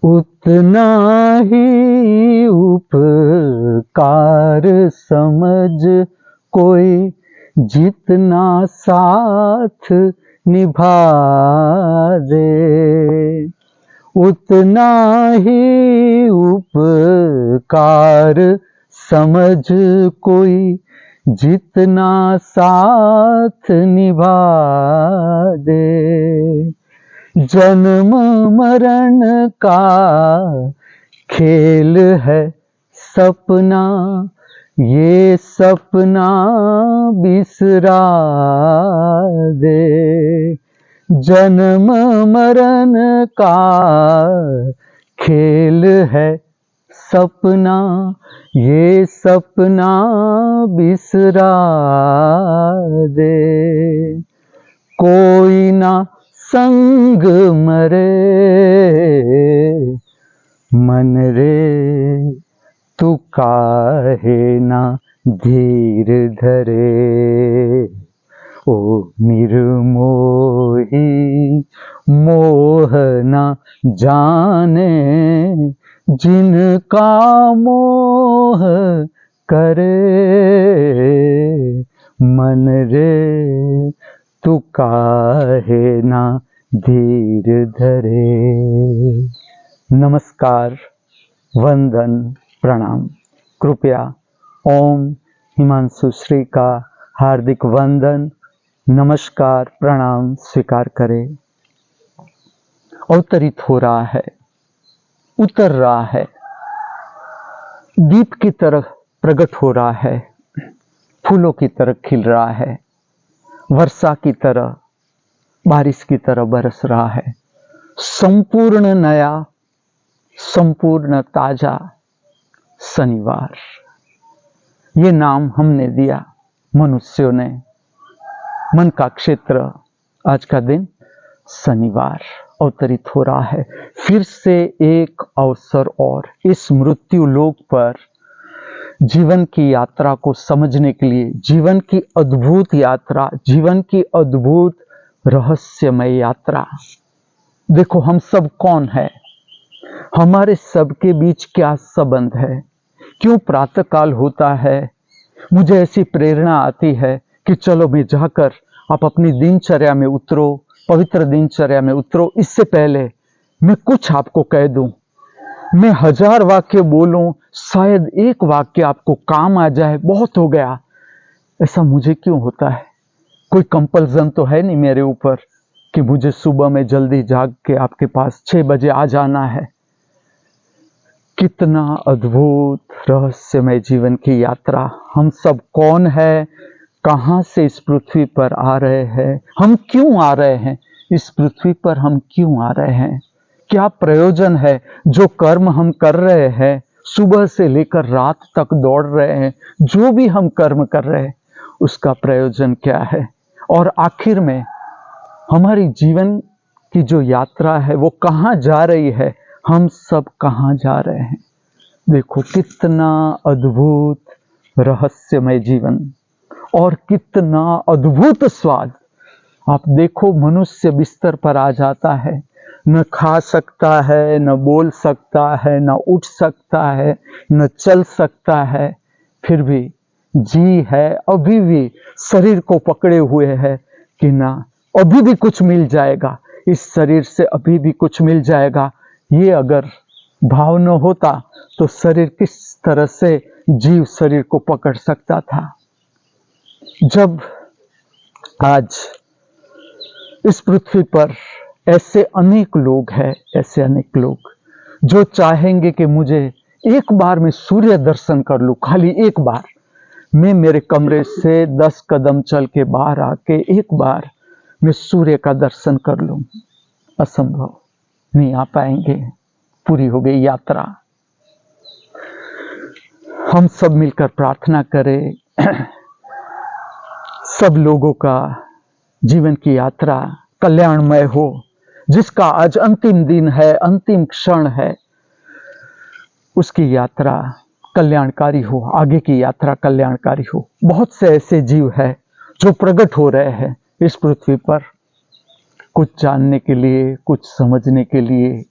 उतना ही उपकार समझ कोई जितना साथ निभा दे, उतना ही उपकार समझ कोई जितना साथ निभा दे। जन्म मरण का खेल है सपना, ये सपना बिसरा दे। जन्म मरण का खेल है सपना, ये सपना बिसरा दे। कोई ना संग मरे मन रे, तू काहे ना धीर धरे। ओ निर्मोही मोह न जाने, जिनका मोह करे मन रे, तू काहे ना धीर धरे। नमस्कार, वंदन, प्रणाम। कृपया ओम हिमांशु श्री का हार्दिक वंदन, नमस्कार, प्रणाम स्वीकार करें। अवतरित हो रहा है, उतर रहा है, दीप की तरह प्रकट हो रहा है, फूलों की तरह खिल रहा है, वर्षा की तरह, बारिश की तरह बरस रहा है। संपूर्ण नया, संपूर्ण ताजा शनिवार, ये नाम हमने दिया मनुष्यों ने। मन का क्षेत्र, आज का दिन शनिवार अवतरित हो रहा है। फिर से एक अवसर और इस मृत्यु लोक पर जीवन की यात्रा को समझने के लिए, जीवन की अद्भुत यात्रा, जीवन की अद्भुत रहस्यमय यात्रा। देखो हम सब कौन है, हमारे सबके बीच क्या संबंध है, क्यों प्रातःकाल होता है। मुझे ऐसी प्रेरणा आती है कि चलो मैं जाकर आप अपनी दिनचर्या में उतरो, पवित्र दिनचर्या में उतरो। इससे पहले मैं कुछ आपको कह दूं, मैं 1000 वाक्य बोलूं, शायद एक वाक्य आपको काम आ जाए, बहुत हो गया। ऐसा मुझे क्यों होता है? कोई कंपल्सन तो है नहीं मेरे ऊपर कि मुझे सुबह में जल्दी जाग के आपके पास 6 बजे आ जाना है। कितना अद्भुत रहस्यमय जीवन की यात्रा। हम सब कौन है, कहां से इस पृथ्वी पर आ रहे हैं, हम क्यों आ रहे हैं, इस पृथ्वी पर हम क्यों आ रहे हैं, क्या प्रयोजन है। जो कर्म हम कर रहे हैं, सुबह से लेकर रात तक दौड़ रहे हैं, जो भी हम कर्म कर रहे हैं, उसका प्रयोजन क्या है। और आखिर में हमारी जीवन की जो यात्रा है वो कहाँ जा रही है, हम सब कहाँ जा रहे हैं। देखो कितना अद्भुत रहस्यमय जीवन और कितना अद्भुत स्वाद। आप देखो मनुष्य बिस्तर पर आ जाता है, न खा सकता है, न बोल सकता है, न उठ सकता है, न चल सकता है, फिर भी जी है, अभी भी शरीर को पकड़े हुए है कि ना अभी भी कुछ मिल जाएगा, इस शरीर से अभी भी कुछ मिल जाएगा। ये अगर भाव न होता तो शरीर किस तरह से जीव शरीर को पकड़ सकता था। जब आज इस पृथ्वी पर ऐसे अनेक लोग हैं, ऐसे अनेक लोग जो चाहेंगे कि मुझे एक बार में सूर्य दर्शन कर लूं, खाली एक बार मैं मेरे कमरे से 10 कदम चल के बाहर आके एक बार मैं सूर्य का दर्शन कर लूं, असंभव, नहीं आ पाएंगे। पूरी हो गई यात्रा। हम सब मिलकर प्रार्थना करें, सब लोगों का जीवन की यात्रा कल्याणमय हो। जिसका आज अंतिम दिन है, अंतिम क्षण है, उसकी यात्रा कल्याणकारी हो, आगे की यात्रा कल्याणकारी हो। बहुत से ऐसे जीव हैं जो प्रकट हो रहे हैं इस पृथ्वी पर, कुछ जानने के लिए, कुछ समझने के लिए।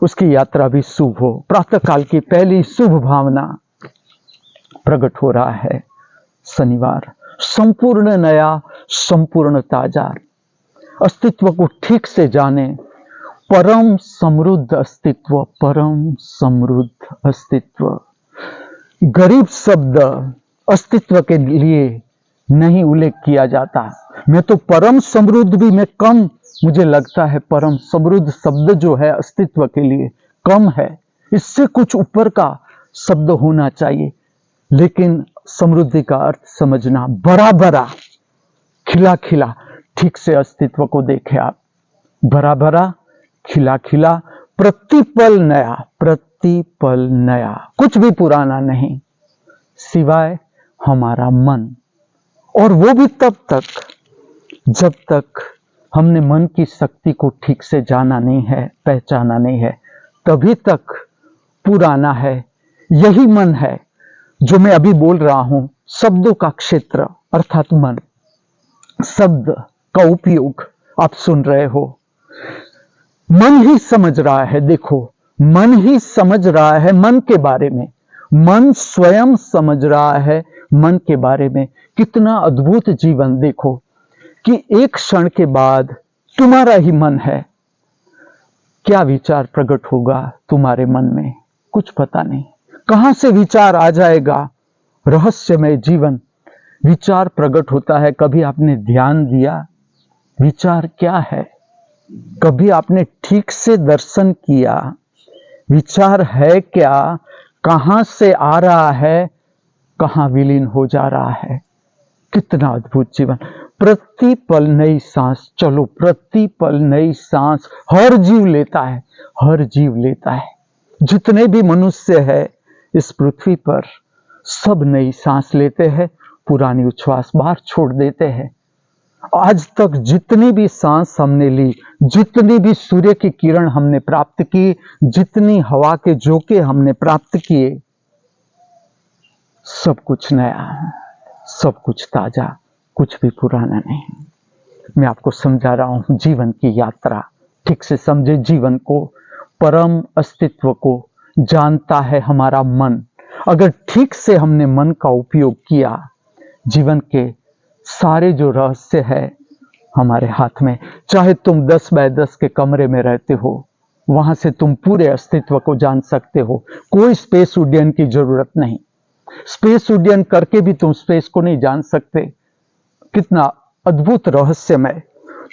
उसकी यात्रा भी शुभ हो। प्रातः काल की पहली शुभ भावना प्रकट हो रहा है शनिवार। संपूर्ण नया, संपूर्ण ताजा, अस्तित्व को ठीक से जाने, परम समृद्ध अस्तित्व, परम समृद्ध अस्तित्व। गरीब शब्द अस्तित्व के लिए नहीं उल्लेख किया जाता। मैं तो परम समृद्ध भी मैं कम, मुझे लगता है परम समृद्ध शब्द जो है अस्तित्व के लिए कम है। इससे कुछ ऊपर का शब्द होना चाहिए। लेकिन समृद्धि का अर्थ समझना, बड़ा बड़ा, खिला खिला, ठीक से अस्तित्व को देखें आप। बड़ा बड़ा, खिला खिला, प्रतिपल नया, प्रतिपल नया, कुछ भी पुराना नहीं सिवाय हमारा मन। और वो भी तब तक जब तक हमने मन की शक्ति को ठीक से जाना नहीं है, पहचाना नहीं है, तभी तक पुराना है। यही मन है जो मैं अभी बोल रहा हूं, शब्दों का क्षेत्र अर्थात मन, शब्द का उपयोग आप सुन रहे हो। मन ही समझ रहा है, देखो मन ही समझ रहा है मन के बारे में। मन स्वयं समझ रहा है मन के बारे में। कितना अद्भुत जीवन देखो कि एक क्षण के बाद तुम्हारा ही मन है, क्या विचार प्रकट होगा तुम्हारे मन में कुछ पता नहीं। कहां से विचार आ जाएगा। रहस्यमय जीवन, विचार प्रकट होता है। कभी आपने ध्यान दिया विचार क्या है? कभी आपने ठीक से दर्शन किया विचार है क्या? कहां से आ रहा है, कहां विलीन हो जा रहा है। कितना अद्भुत जीवन। प्रतिपल नई सांस, चलो प्रतिपल नई सांस हर जीव लेता है, हर जीव लेता है। जितने भी मनुष्य है इस पृथ्वी पर सब नई सांस लेते हैं, पुरानी उच्छ्वास बाहर छोड़ देते हैं। आज तक जितनी भी सांस हमने ली, जितनी भी सूर्य की किरण हमने प्राप्त की, जितनी हवा के झोंके हमने प्राप्त किए, सब कुछ नया, सब कुछ ताजा, कुछ भी पुराना नहीं। मैं आपको समझा रहा हूं जीवन की यात्रा ठीक से समझे। जीवन को, परम अस्तित्व को जानता है हमारा मन। अगर ठीक से हमने मन का उपयोग किया, जीवन के सारे जो रहस्य है हमारे हाथ में। चाहे तुम 10 बाय 10 के कमरे में रहते हो, वहां से तुम पूरे अस्तित्व को जान सकते हो। कोई स्पेस उड्डयन की जरूरत नहीं। स्पेस उड्डयन करके भी तुम स्पेस को नहीं जान सकते। कितना अद्भुत रहस्यमय।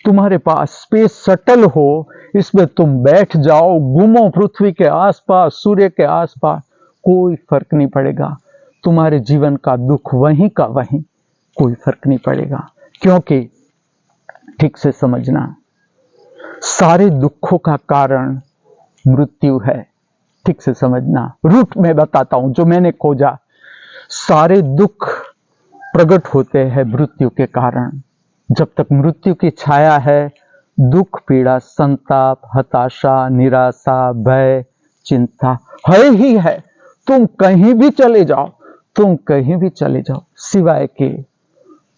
तुम्हारे पास स्पेस शटल हो, इसमें तुम बैठ जाओ, घूमो पृथ्वी के आसपास, सूर्य के आसपास, कोई फर्क नहीं पड़ेगा। तुम्हारे जीवन का दुख वहीं का वहीं, कोई फर्क नहीं पड़ेगा। क्योंकि ठीक से समझना, सारे दुखों का कारण मृत्यु है। ठीक से समझना, रूट में बताता हूं जो मैंने खोजा। सारे दुख प्रकट होते हैं मृत्यु के कारण। जब तक मृत्यु की छाया है, दुख, पीड़ा, संताप, हताशा, निराशा, भय, चिंता है ही है। तुम कहीं भी चले जाओ, तुम कहीं भी चले जाओ, सिवाय के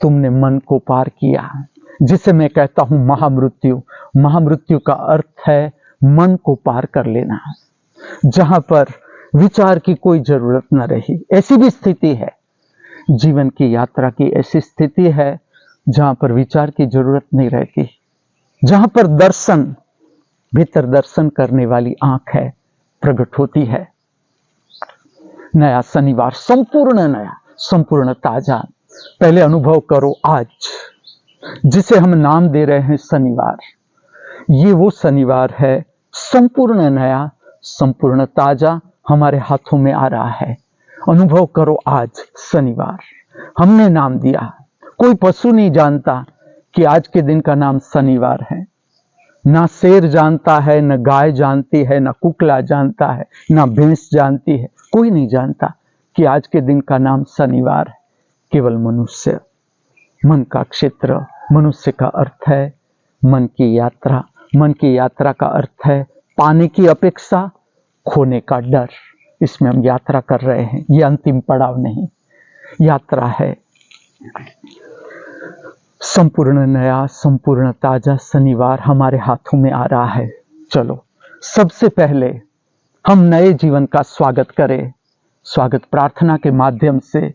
तुमने मन को पार किया, जिसे मैं कहता हूं महामृत्यु। महामृत्यु का अर्थ है मन को पार कर लेना, जहां पर विचार की कोई जरूरत न रही। ऐसी भी स्थिति है, जीवन की यात्रा की ऐसी स्थिति है जहां पर विचार की जरूरत नहीं रहती, जहां पर दर्शन, भीतर दर्शन करने वाली आंख है, प्रकट होती है। नया शनिवार, संपूर्ण नया, संपूर्ण ताजा। पहले अनुभव करो आज, जिसे हम नाम दे रहे हैं शनिवार। ये वो शनिवार है, संपूर्ण नया, संपूर्ण ताजा हमारे हाथों में आ रहा है। अनुभव करो आज शनिवार। हमने नाम दिया, कोई पशु नहीं जानता कि आज के दिन का नाम शनिवार है। ना शेर जानता है, न गाय जानती है, न कुकला जानता है, ना भैंस जानती है, कोई नहीं जानता कि आज के दिन का नाम शनिवार है। केवल मनुष्य, मन का क्षेत्र, मनुष्य का अर्थ है मन की यात्रा। मन की यात्रा का अर्थ है पाने की अपेक्षा, खोने का डर। इसमें हम यात्रा कर रहे हैं, ये अंतिम पड़ाव नहीं, यात्रा है। संपूर्ण नया, संपूर्ण ताजा शनिवार हमारे हाथों में आ रहा है। चलो सबसे पहले हम नए जीवन का स्वागत करें। स्वागत प्रार्थना के माध्यम से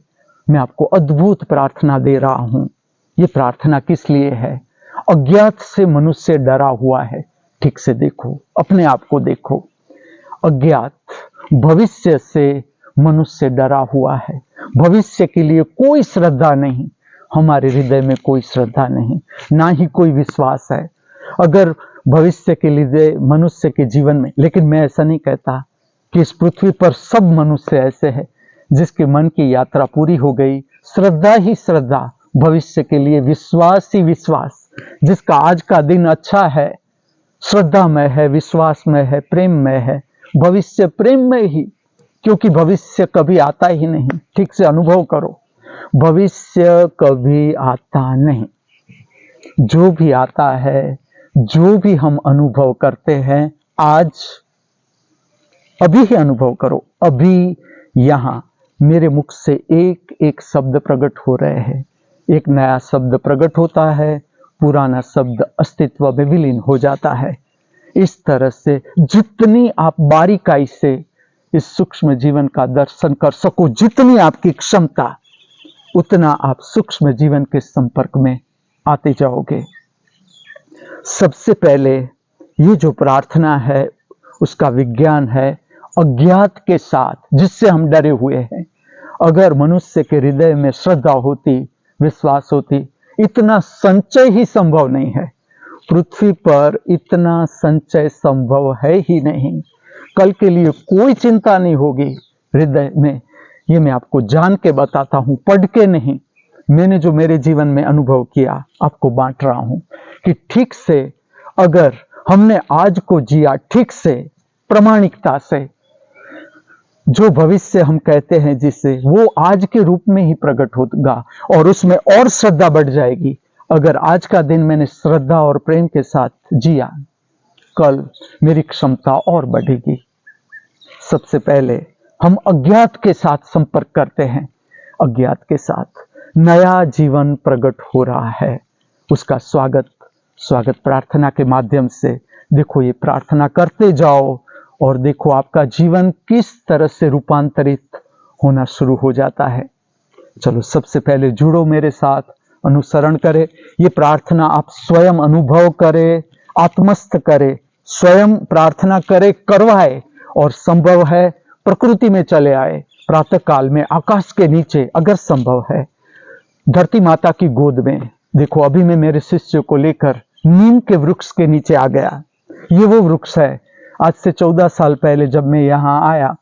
मैं आपको अद्भुत प्रार्थना दे रहा हूं। ये प्रार्थना किस लिए है? अज्ञात से मनुष्य डरा हुआ है। ठीक से देखो, अपने आप को देखो। अज्ञात भविष्य से मनुष्य डरा हुआ है। भविष्य के लिए कोई श्रद्धा नहीं, हमारे हृदय में कोई श्रद्धा नहीं, ना ही कोई विश्वास है। अगर भविष्य के लिए मनुष्य के जीवन में, लेकिन मैं ऐसा नहीं कहता कि इस पृथ्वी पर सब मनुष्य ऐसे हैं जिसके मन की यात्रा पूरी हो गई, श्रद्धा ही श्रद्धा, भविष्य के लिए विश्वास ही विश्वास, जिसका आज का दिन अच्छा है, श्रद्धा में है, विश्वास में है, प्रेम में है। भविष्य प्रेम में ही, क्योंकि भविष्य कभी आता ही नहीं। ठीक से अनुभव करो, भविष्य कभी आता नहीं। जो भी आता है, जो भी हम अनुभव करते हैं, आज अभी ही अनुभव करो। अभी यहाँ मेरे मुख से एक एक शब्द प्रकट हो रहे हैं। एक नया शब्द प्रकट होता है, पुराना शब्द अस्तित्व में विलीन हो जाता है। इस तरह से जितनी आप बारीकाई से इस सूक्ष्म जीवन का दर्शन कर सको, जितनी आपकी क्षमता, उतना आप सूक्ष्म जीवन के संपर्क में आते जाओगे। सबसे पहले ये जो प्रार्थना है उसका विज्ञान है अज्ञात के साथ, जिससे हम डरे हुए हैं। अगर मनुष्य के हृदय में श्रद्धा होती, विश्वास होती, इतना संचय ही संभव नहीं है। पृथ्वी पर इतना संचय संभव है ही नहीं। कल के लिए कोई चिंता नहीं होगी हृदय में। ये मैं आपको जान के बताता हूं, पढ़ के नहीं। मैंने जो मेरे जीवन में अनुभव किया आपको बांट रहा हूं कि ठीक से अगर हमने आज को जिया, ठीक से प्रामाणिकता से, जो भविष्य हम कहते हैं जिसे, वो आज के रूप में ही प्रकट होगा और उसमें और श्रद्धा बढ़ जाएगी। अगर आज का दिन मैंने श्रद्धा और प्रेम के साथ जिया, कल मेरी क्षमता और बढ़ेगी। सबसे पहले हम अज्ञात के साथ संपर्क करते हैं। अज्ञात के साथ नया जीवन प्रकट हो रहा है, उसका स्वागत प्रार्थना के माध्यम से। देखो, ये प्रार्थना करते जाओ और देखो आपका जीवन किस तरह से रूपांतरित होना शुरू हो जाता है। चलो सबसे पहले जुड़ो मेरे साथ, अनुसरण करें। ये प्रार्थना आप स्वयं अनुभव करें, आत्मस्थ करें, स्वयं प्रार्थना करें, करवाए, और संभव है प्रकृति में चले आए। प्रातः काल में आकाश के नीचे, अगर संभव है धरती माता की गोद में। देखो, अभी मैं मेरे शिष्य को लेकर नीम के वृक्ष के नीचे आ गया। ये वो वृक्ष है, आज से 14 साल पहले जब मैं यहाँ आया,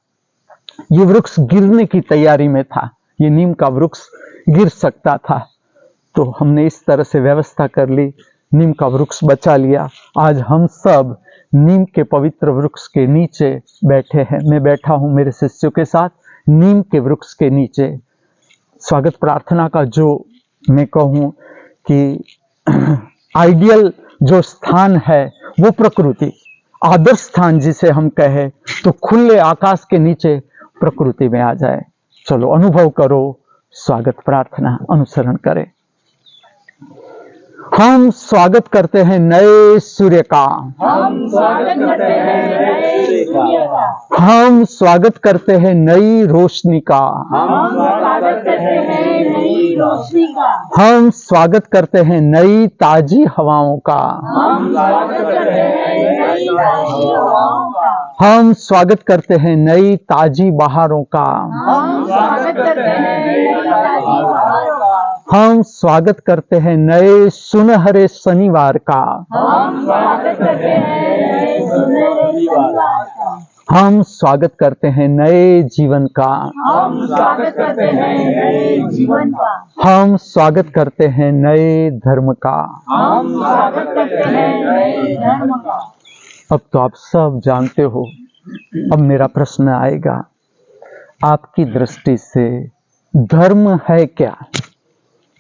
ये वृक्ष गिरने की तैयारी में था। ये नीम का वृक्ष गिर सकता था, तो हमने इस तरह से व्यवस्था कर ली, नीम का वृक्ष बचा लिया। आज हम सब नीम के पवित्र वृक्ष के नीचे बैठे हैं। मैं बैठा हूं मेरे शिष्यों के साथ नीम के वृक्ष के नीचे। स्वागत प्रार्थना का जो मैं कहूं कि आइडियल जो स्थान है वो प्रकृति, आदर्श स्थान जिसे हम कहें तो खुले आकाश के नीचे प्रकृति में आ जाए। चलो अनुभव करो, स्वागत प्रार्थना अनुसरण करें। हम स्वागत करते हैं नए सूर्य का, हम स्वागत करते हैं नए सूर्य का, हम स्वागत करते हैं नई रोशनी का, हम स्वागत करते हैं नई रोशनी का, हम स्वागत करते हैं नई ताजी हवाओं का, हम स्वागत करते हैं नई ताजी हवाओं का, हम स्वागत करते हैं नई ताजी बहारों का, हम स्वागत करते हैं नई ताजी बहारों का, हम स्वागत करते हैं नए सुनहरे शनिवार का, हम स्वागत करते हैं नए सुनहरे शनिवार का, हम स्वागत करते हैं नए जीवन का। हम स्वागत करते हैं नए जीवन का। हम स्वागत करते हैं नए धर्म का। हम स्वागत करते हैं नए धर्म का। अब तो आप सब जानते हो। अब मेरा प्रश्न आएगा, आपकी दृष्टि से धर्म है क्या?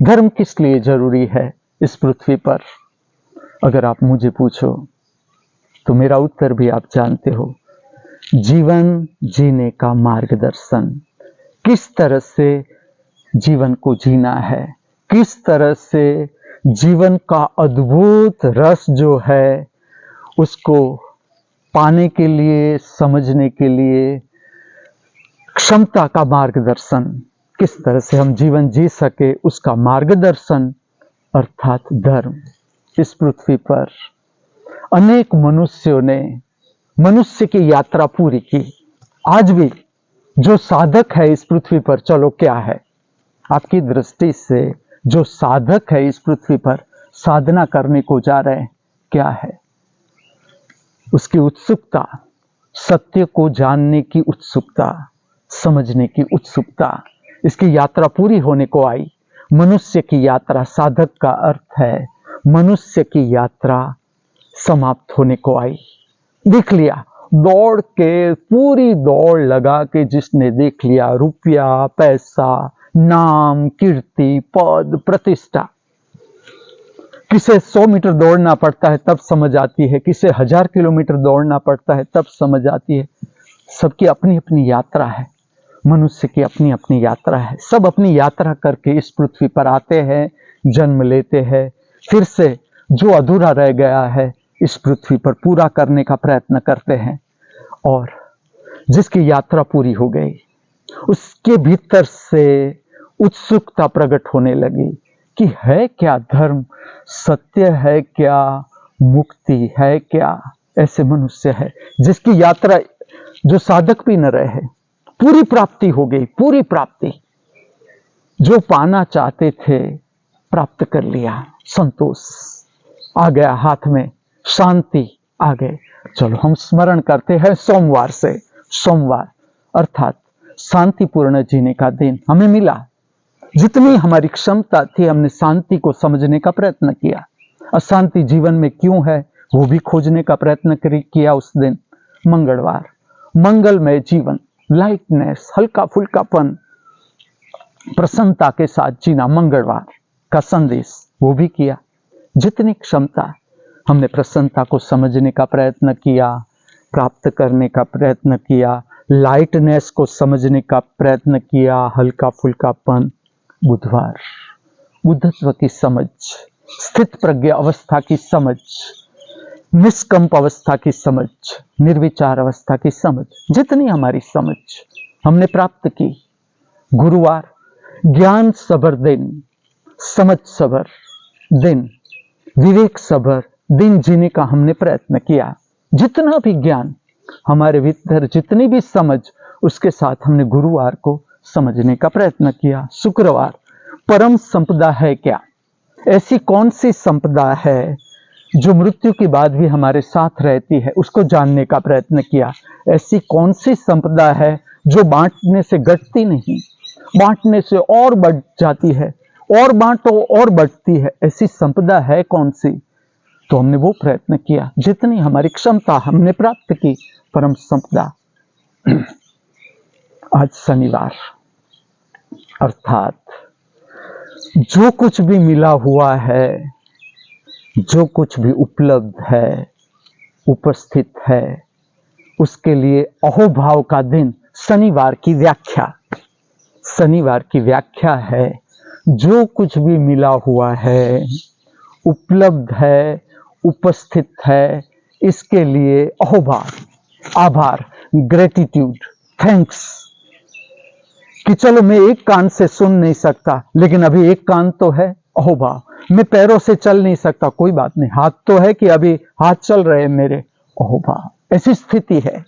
धर्म किस लिए जरूरी है इस पृथ्वी पर? अगर आप मुझे पूछो तो मेरा उत्तर भी आप जानते हो। जीवन जीने का मार्गदर्शन, किस तरह से जीवन को जीना है, किस तरह से जीवन का अद्भुत रस जो है उसको पाने के लिए, समझने के लिए क्षमता का मार्गदर्शन, किस तरह से हम जीवन जी सके उसका मार्गदर्शन अर्थात धर्म। इस पृथ्वी पर अनेक मनुष्यों ने मनुष्य की यात्रा पूरी की। आज भी जो साधक है इस पृथ्वी पर, चलो क्या है आपकी दृष्टि से जो साधक है इस पृथ्वी पर साधना करने को जा रहे हैं, क्या है उसकी उत्सुकता? सत्य को जानने की उत्सुकता, समझने की उत्सुकता। इसकी यात्रा पूरी होने को आई। मनुष्य की यात्रा, साधक का अर्थ है मनुष्य की यात्रा समाप्त होने को आई। देख लिया, दौड़ के पूरी दौड़ लगा के जिसने देख लिया, रुपया, पैसा, नाम, कीर्ति, पद, प्रतिष्ठा। किसे 100 मीटर दौड़ना पड़ता है तब समझ आती है, किसे 1000 किलोमीटर दौड़ना पड़ता है तब समझ आती है। सबकी अपनी अपनी यात्रा है, मनुष्य की अपनी अपनी यात्रा है। सब अपनी यात्रा करके इस पृथ्वी पर आते हैं, जन्म लेते हैं, फिर से जो अधूरा रह गया है इस पृथ्वी पर पूरा करने का प्रयत्न करते हैं। और जिसकी यात्रा पूरी हो गई उसके भीतर से उत्सुकता प्रकट होने लगी कि है क्या धर्म, सत्य है क्या, मुक्ति है क्या। ऐसे मनुष्य है जिसकी यात्रा, जो साधक भी न रहे, पूरी प्राप्ति हो गई, पूरी प्राप्ति। जो पाना चाहते थे प्राप्त कर लिया, संतोष आ गया हाथ में, शांति आ गए। चलो हम स्मरण करते हैं सोमवार से, सोमवार अर्थात शांतिपूर्ण जीने का दिन हमें मिला। जितनी हमारी क्षमता थी हमने शांति को समझने का प्रयत्न किया। अशांति जीवन में क्यों है वो भी खोजने का प्रयत्न किया उस दिन। मंगलवार, मंगलमय जीवन, लाइटनेस, हल्का फुल्कापन, प्रसन्नता के साथ जीना, मंगलवार का संदेश वो भी किया। जितनी क्षमता हमने प्रसन्नता को समझने का प्रयत्न किया, प्राप्त करने का प्रयत्न किया, लाइटनेस को समझने का प्रयत्न किया, हल्का फुल्कापन। बुधवार, बुद्धत्व की समझ, स्थित प्रज्ञ अवस्था की समझ, निष्कंप अवस्था की समझ, निर्विचार अवस्था की समझ, जितनी हमारी समझ हमने प्राप्त की। गुरुवार, ज्ञान सबर दिन, समझ सबर दिन, विवेक सबर दिन जीने का हमने प्रयत्न किया। जितना भी ज्ञान हमारे भीतर, जितनी भी समझ, उसके साथ हमने गुरुवार को समझने का प्रयत्न किया। शुक्रवार, परम संपदा है क्या? ऐसी कौन सी संपदा है जो मृत्यु के बाद भी हमारे साथ रहती है, उसको जानने का प्रयत्न किया। ऐसी कौन सी संपदा है जो बांटने से घटती नहीं, बांटने से और बढ़ जाती है, और बांटो और बढ़ती है, ऐसी संपदा है कौन सी? तो हमने वो प्रयत्न किया। जितनी हमारी क्षमता हमने प्राप्त की परम संपदा। आज शनिवार अर्थात जो कुछ भी मिला हुआ है, जो कुछ भी उपलब्ध है, उपस्थित है, उसके लिए अहोभाव का दिन, शनिवार की व्याख्या। शनिवार की व्याख्या है जो कुछ भी मिला हुआ है, उपलब्ध है, उपस्थित है, इसके लिए अहोभाव, आभार, ग्रेटिट्यूड, थैंक्स। कि चलो मैं एक कान से सुन नहीं सकता लेकिन अभी एक कान तो है, अहोभाव। मैं पैरों से चल नहीं सकता, कोई बात नहीं, हाथ तो है कि अभी हाथ चल रहे हैं मेरे, अहोभाव। ऐसी स्थिति है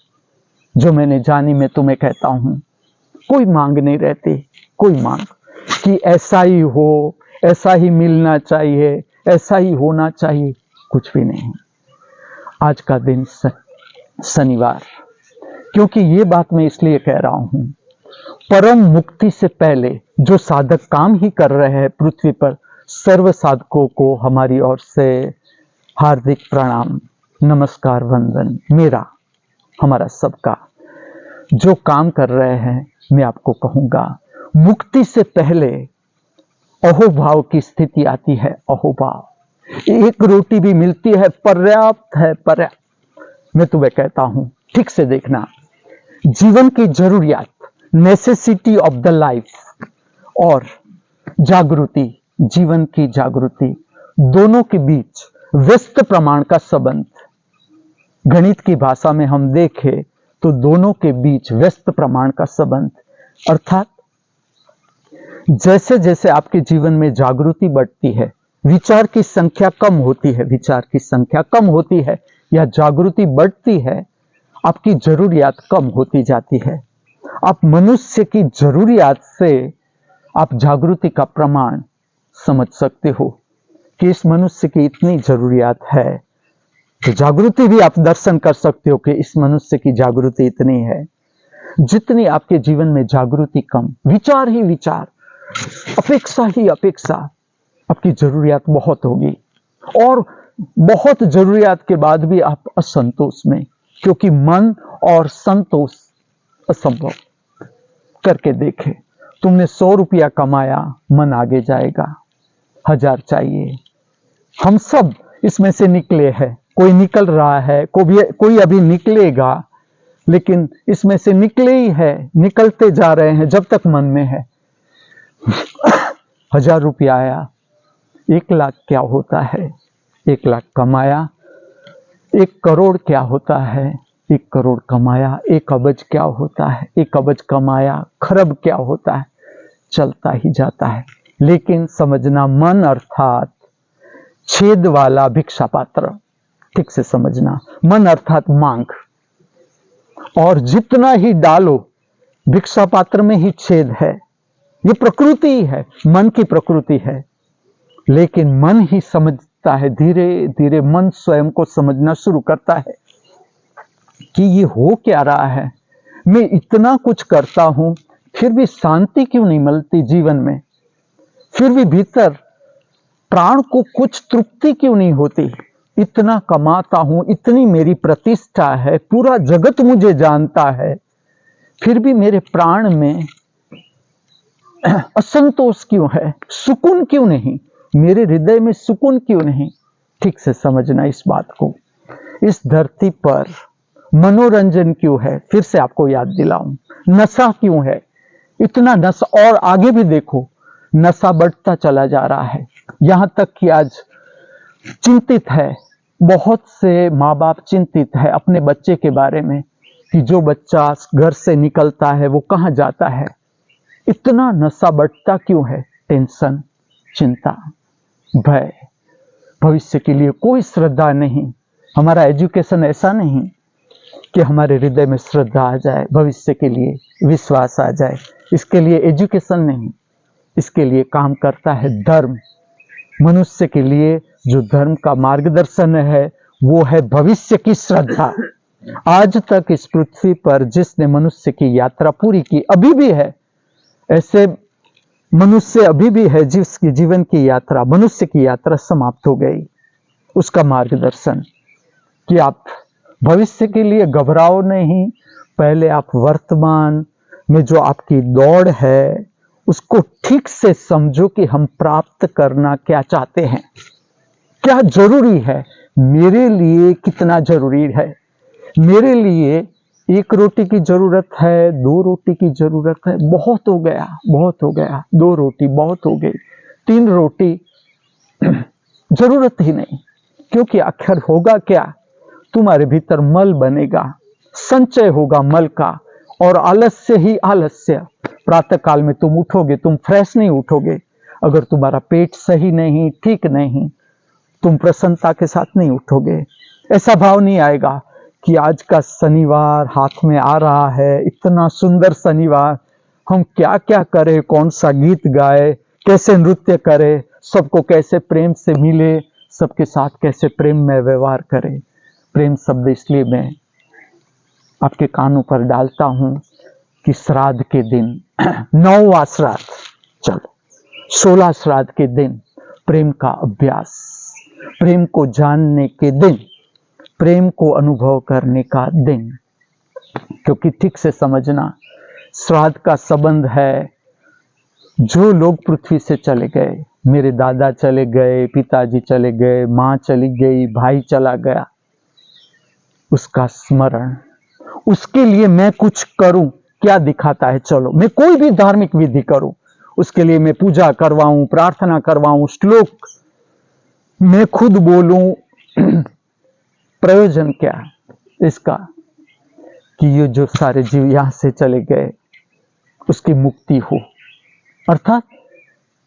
जो मैंने जानी, मैं तुम्हें कहता हूं। कोई मांग नहीं रहती, कोई मांग कि ऐसा ही हो, ऐसा ही मिलना चाहिए, ऐसा ही होना चाहिए, कुछ भी नहीं। आज का दिन शनिवार क्योंकि ये बात मैं इसलिए कह रहा हूं, परम मुक्ति से पहले जो साधक काम ही कर रहे हैं पृथ्वी पर, सर्व साधकों को हमारी ओर से हार्दिक प्रणाम, नमस्कार, वंदन, मेरा, हमारा सबका। जो काम कर रहे हैं, मैं आपको कहूंगा, मुक्ति से पहले अहोभाव की स्थिति आती है। अहोभाव, एक रोटी भी मिलती है, पर्याप्त है, पर्याप्त। मैं तुम्हें कहता हूं, ठीक से देखना, जीवन की जरूरियात, नेसेसिटी ऑफ द लाइफ, और जागृति, जीवन की जागृति, दोनों के बीच व्यस्त प्रमाण का संबंध। गणित की भाषा में हम देखें तो दोनों के बीच व्यस्त प्रमाण का संबंध, अर्थात जैसे जैसे आपके जीवन में जागृति बढ़ती है, विचार की संख्या कम होती है, विचार की संख्या कम होती है या जागृति बढ़ती है, आपकी जरूरियात कम होती जाती है। आप मनुष्य की जरूरियात से आप जागृति का प्रमाण समझ सकते हो कि इस मनुष्य की इतनी जरूरियात है, तो जागृति भी आप दर्शन कर सकते हो कि इस मनुष्य की जागृति इतनी है। जितनी आपके जीवन में जागृति कम, विचार ही विचार, अपेक्षा ही अपेक्षा, आपकी जरूरियात बहुत होगी, और बहुत जरूरियात के बाद भी आप असंतोष में, क्योंकि मन और संतोष असंभव। करके देखे, तुमने 100 रुपया कमाया, मन आगे जाएगा, 1000 चाहिए। हम सब इसमें से निकले हैं, कोई निकल रहा है, कोई अभी निकलेगा, लेकिन इसमें से निकले ही है, निकलते जा रहे हैं जब तक मन में है। 1000 रुपया आया, 1 लाख क्या होता है, 1 लाख कमाया, 1 करोड़ क्या होता है, 1 करोड़ कमाया, 1 अबज क्या होता है, 1 अबज कमाया, खरब क्या होता है, चलता ही जाता है। लेकिन समझना, मन अर्थात छेद वाला भिक्षा पात्र, ठीक से समझना, मन अर्थात मांग, और जितना ही डालो भिक्षा पात्र में ही छेद है। ये प्रकृति है, मन की प्रकृति है, लेकिन मन ही समझता है, धीरे धीरे मन स्वयं को समझना शुरू करता है कि ये हो क्या रहा है, मैं इतना कुछ करता हूं फिर भी शांति क्यों नहीं मिलती जीवन में, फिर भी भीतर प्राण को कुछ तृप्ति क्यों नहीं होती, इतना कमाता हूं, इतनी मेरी प्रतिष्ठा है, पूरा जगत मुझे जानता है, फिर भी मेरे प्राण में असंतोष क्यों है, सुकून क्यों नहीं, मेरे हृदय में सुकून क्यों नहीं। ठीक से समझना इस बात को। इस धरती पर मनोरंजन क्यों है, फिर से आपको याद दिलाऊं, नशा क्यों है, इतना नशा, और आगे भी देखो नशा बढ़ता चला जा रहा है, यहां तक कि आज चिंतित है, बहुत से माँ बाप चिंतित है अपने बच्चे के बारे में कि जो बच्चा घर से निकलता है वो कहाँ जाता है। इतना नशा बढ़ता क्यों है, टेंशन, चिंता, भय, भविष्य के लिए कोई श्रद्धा नहीं। हमारा एजुकेशन ऐसा नहीं कि हमारे हृदय में श्रद्धा आ जाए, भविष्य के लिए विश्वास आ जाए, इसके लिए एजुकेशन नहीं, इसके लिए काम करता है धर्म। मनुष्य के लिए जो धर्म का मार्गदर्शन है वो है भविष्य की श्रद्धा। आज तक इस पृथ्वी पर जिसने मनुष्य की यात्रा पूरी की, अभी भी है ऐसे मनुष्य, अभी भी है जिसकी जीवन की यात्रा, मनुष्य की यात्रा समाप्त हो गई, उसका मार्गदर्शन कि आप भविष्य के लिए घबराओ नहीं, पहले आप वर्तमान में जो आपकी दौड़ है उसको ठीक से समझो कि हम प्राप्त करना क्या चाहते हैं, क्या जरूरी है, मेरे लिए कितना जरूरी है। मेरे लिए 1 रोटी की जरूरत है, 2 रोटी की जरूरत है, बहुत हो गया, बहुत हो गया, 2 रोटी बहुत हो गई, 3 रोटी जरूरत ही नहीं, क्योंकि आखिर होगा क्या, तुम्हारे भीतर मल बनेगा, संचय होगा मल का, और आलस्य ही आलस्य। प्रातः काल में तुम उठोगे, तुम फ्रेश नहीं उठोगे, अगर तुम्हारा पेट सही नहीं, ठीक नहीं, तुम प्रसन्नता के साथ नहीं उठोगे। ऐसा भाव नहीं आएगा कि आज का शनिवार हाथ में आ रहा है, इतना सुंदर शनिवार, हम क्या क्या करें, कौन सा गीत गाए, कैसे नृत्य करें, सबको कैसे प्रेम से मिले, सबके साथ कैसे प्रेम में व्यवहार करें। प्रेम शब्द इसलिए मैं आपके कानों पर डालता हूं कि श्राद्ध के दिन 9वां श्राद्ध, चलो 16 श्राद्ध के दिन प्रेम का अभ्यास, प्रेम को जानने के दिन, प्रेम को अनुभव करने का दिन। क्योंकि ठीक से समझना, श्राद्ध का संबंध है जो लोग पृथ्वी से चले गए, मेरे दादा चले गए, पिताजी चले गए, माँ चली गई, भाई चला गया, उसका स्मरण, उसके लिए मैं कुछ करूं, क्या दिखाता है? चलो मैं कोई भी धार्मिक विधि करूं, उसके लिए मैं पूजा करवाऊं, प्रार्थना करवाऊं, श्लोक मैं खुद बोलूं, प्रयोजन क्या इसका? कि ये जो सारे जीव यहां से चले गए उसकी मुक्ति हो, अर्थात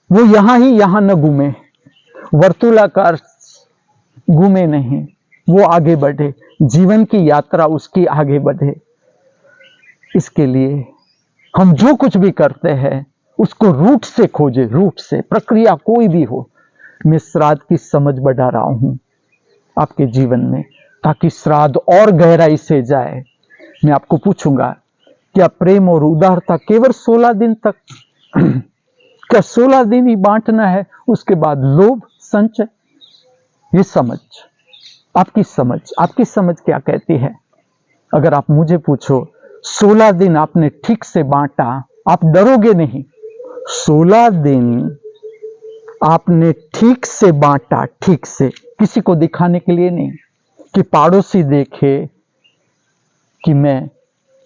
वो यहां न घूमे, वर्तुलाकार घूमे नहीं, वो आगे बढ़े, जीवन की यात्रा उसकी आगे बढ़े। इसके लिए हम जो कुछ भी करते हैं उसको रूट से खोजे, रूट से, प्रक्रिया कोई भी हो। मैं श्राद्ध की समझ बढ़ा रहा हूं आपके जीवन में, ताकि श्राद्ध और गहराई से जाए। मैं आपको पूछूंगा, क्या प्रेम और उदारता केवल 16 दिन तक? क्या 16 दिन ही बांटना है, उसके बाद लोभ, संचय? ये समझ, आपकी समझ क्या कहती है? अगर आप मुझे पूछो 16 दिन आपने ठीक से बांटा, आप डरोगे नहीं। 16 दिन आपने ठीक से बांटा, ठीक से, किसी को दिखाने के लिए नहीं कि पड़ोसी देखे कि मैं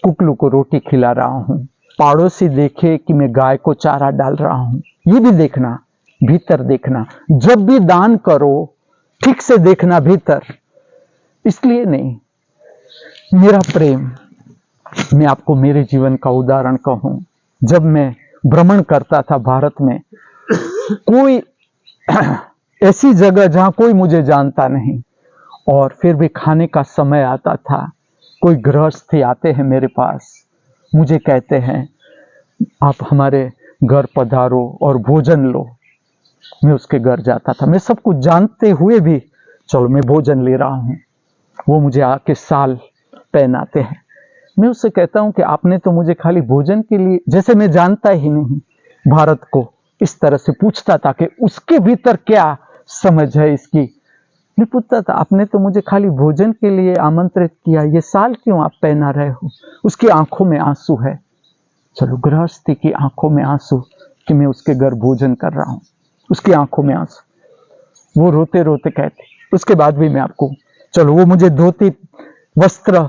कुकलू को रोटी खिला रहा हूं, पड़ोसी देखे कि मैं गाय को चारा डाल रहा हूं। ये भी देखना, भीतर देखना। जब भी दान करो ठीक से देखना भीतर, इसलिए नहीं। मेरा प्रेम, मैं आपको मेरे जीवन का उदाहरण कहूं। जब मैं भ्रमण करता था भारत में, कोई ऐसी जगह जहां कोई मुझे जानता नहीं, और फिर भी खाने का समय आता था, कोई गृहस्थी आते हैं मेरे पास, मुझे कहते हैं आप हमारे घर पधारो और भोजन लो। मैं उसके घर जाता था, मैं सब कुछ जानते हुए भी चलो मैं भोजन ले रहा हूं। वो मुझे आके साल पहनाते हैं। मैं उससे कहता हूं कि आपने तो मुझे खाली भोजन के लिए, जैसे मैं जानता ही नहीं भारत को, इस तरह से पूछता था कि उसके भीतर क्या समझ है इसकी। मैं पूछता था, आपने तो मुझे खाली भोजन के लिए आमंत्रित किया, ये साल क्यों आप पहना रहे हो? उसकी आंखों में आंसू है। चलो, गृहस्थी की आंखों में आंसू कि मैं उसके घर भोजन कर रहा हूं, उसकी आंखों में आंसू। वो रोते रोते कहते, उसके बाद भी मैं आपको, चलो वो मुझे धोती वस्त्र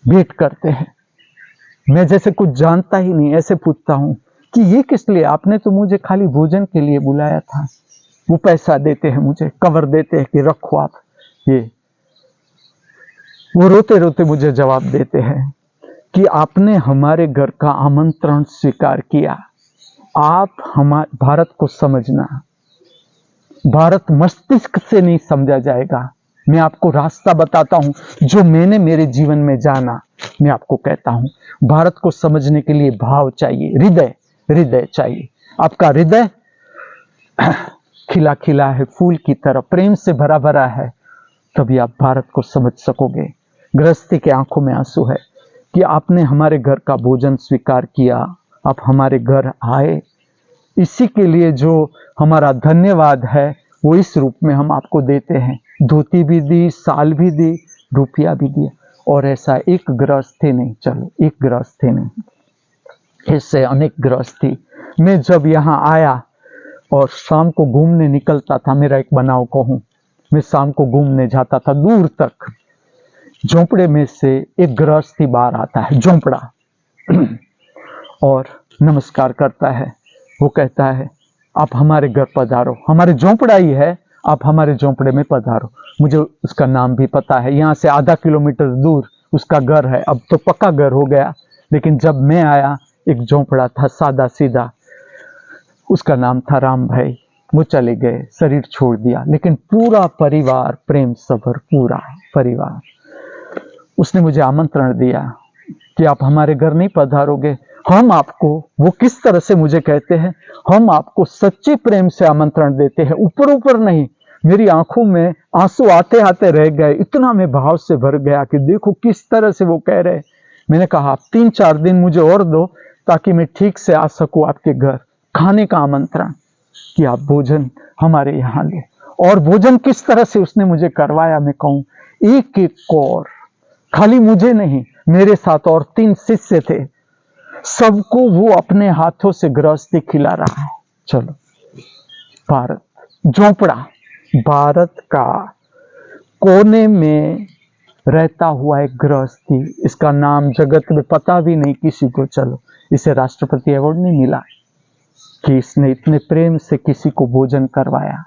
भेंट करते हैं, मैं जैसे कुछ जानता ही नहीं, ऐसे पूछता हूं कि ये किस लिए? आपने तो मुझे खाली भोजन के लिए बुलाया था। वो पैसा देते हैं मुझे, कवर देते हैं कि रखो आप ये। वो रोते रोते मुझे जवाब देते हैं कि आपने हमारे घर का आमंत्रण स्वीकार किया। आप हमारे भारत को समझना, भारत मस्तिष्क से नहीं समझा जाएगा। मैं आपको रास्ता बताता हूं जो मैंने मेरे जीवन में जाना। मैं आपको कहता हूं, भारत को समझने के लिए भाव चाहिए, हृदय चाहिए। आपका हृदय खिला खिला है, फूल की तरह प्रेम से भरा भरा है, तभी आप भारत को समझ सकोगे। गृहस्थी के आंखों में आंसू है कि आपने हमारे घर का भोजन स्वीकार किया, आप हमारे घर आए। इसी के लिए जो हमारा धन्यवाद है वो इस रूप में हम आपको देते हैं। धोती भी दी, साल भी दी, रुपया भी दिया। और ऐसा एक गृहस्थी नहीं, चलो एक गृहस्थी नहीं, इससे अनेक गृहस्थी। मैं जब यहाँ आया और शाम को घूमने निकलता था, मेरा एक बनाव कहूँ, मैं शाम को घूमने जाता था दूर तक, झोंपड़े में से एक गृहस्थी बाहर आता है, झोंपड़ा, और नमस्कार करता है। वो कहता है आप हमारे घर पधारो, हमारे झोंपड़ा ही है, आप हमारे झोंपड़े में पधारो। मुझे उसका नाम भी पता है, यहाँ से आधा किलोमीटर दूर उसका घर है। अब तो पक्का घर हो गया, लेकिन जब मैं आया एक झोंपड़ा था सादा सीधा, उसका नाम था राम भाई। वो चले गए, शरीर छोड़ दिया, लेकिन पूरा परिवार प्रेम सभर, पूरा परिवार। उसने मुझे आमंत्रण दिया कि आप हमारे घर नहीं पधारोगे, हम आपको, वो किस तरह से मुझे कहते हैं, हम आपको सच्चे प्रेम से आमंत्रण देते हैं, ऊपर ऊपर नहीं, मेरी आंखों में आंसू आते आते रह गए, इतना मैं भाव से भर गया कि देखो किस तरह से वो कह रहे। मैंने कहा आप 3-4 दिन मुझे और दो ताकि मैं ठीक से आ सकूं आपके घर, खाने का आमंत्रण कि आप भोजन हमारे यहाँ लो। और भोजन किस तरह से उसने मुझे करवाया, मैं कहूँ एक एक कौर, खाली मुझे नहीं, मेरे साथ और 3 शिष्य थे, सबको वो अपने हाथों से गृहस्थी खिला रहा है। चलो, भारत झोपड़ा, भारत का कोने में रहता हुआ एक गृहस्थी, इसका नाम जगत में पता भी नहीं किसी को। चलो, इसे राष्ट्रपति अवार्ड नहीं मिला कि इसने इतने प्रेम से किसी को भोजन करवाया।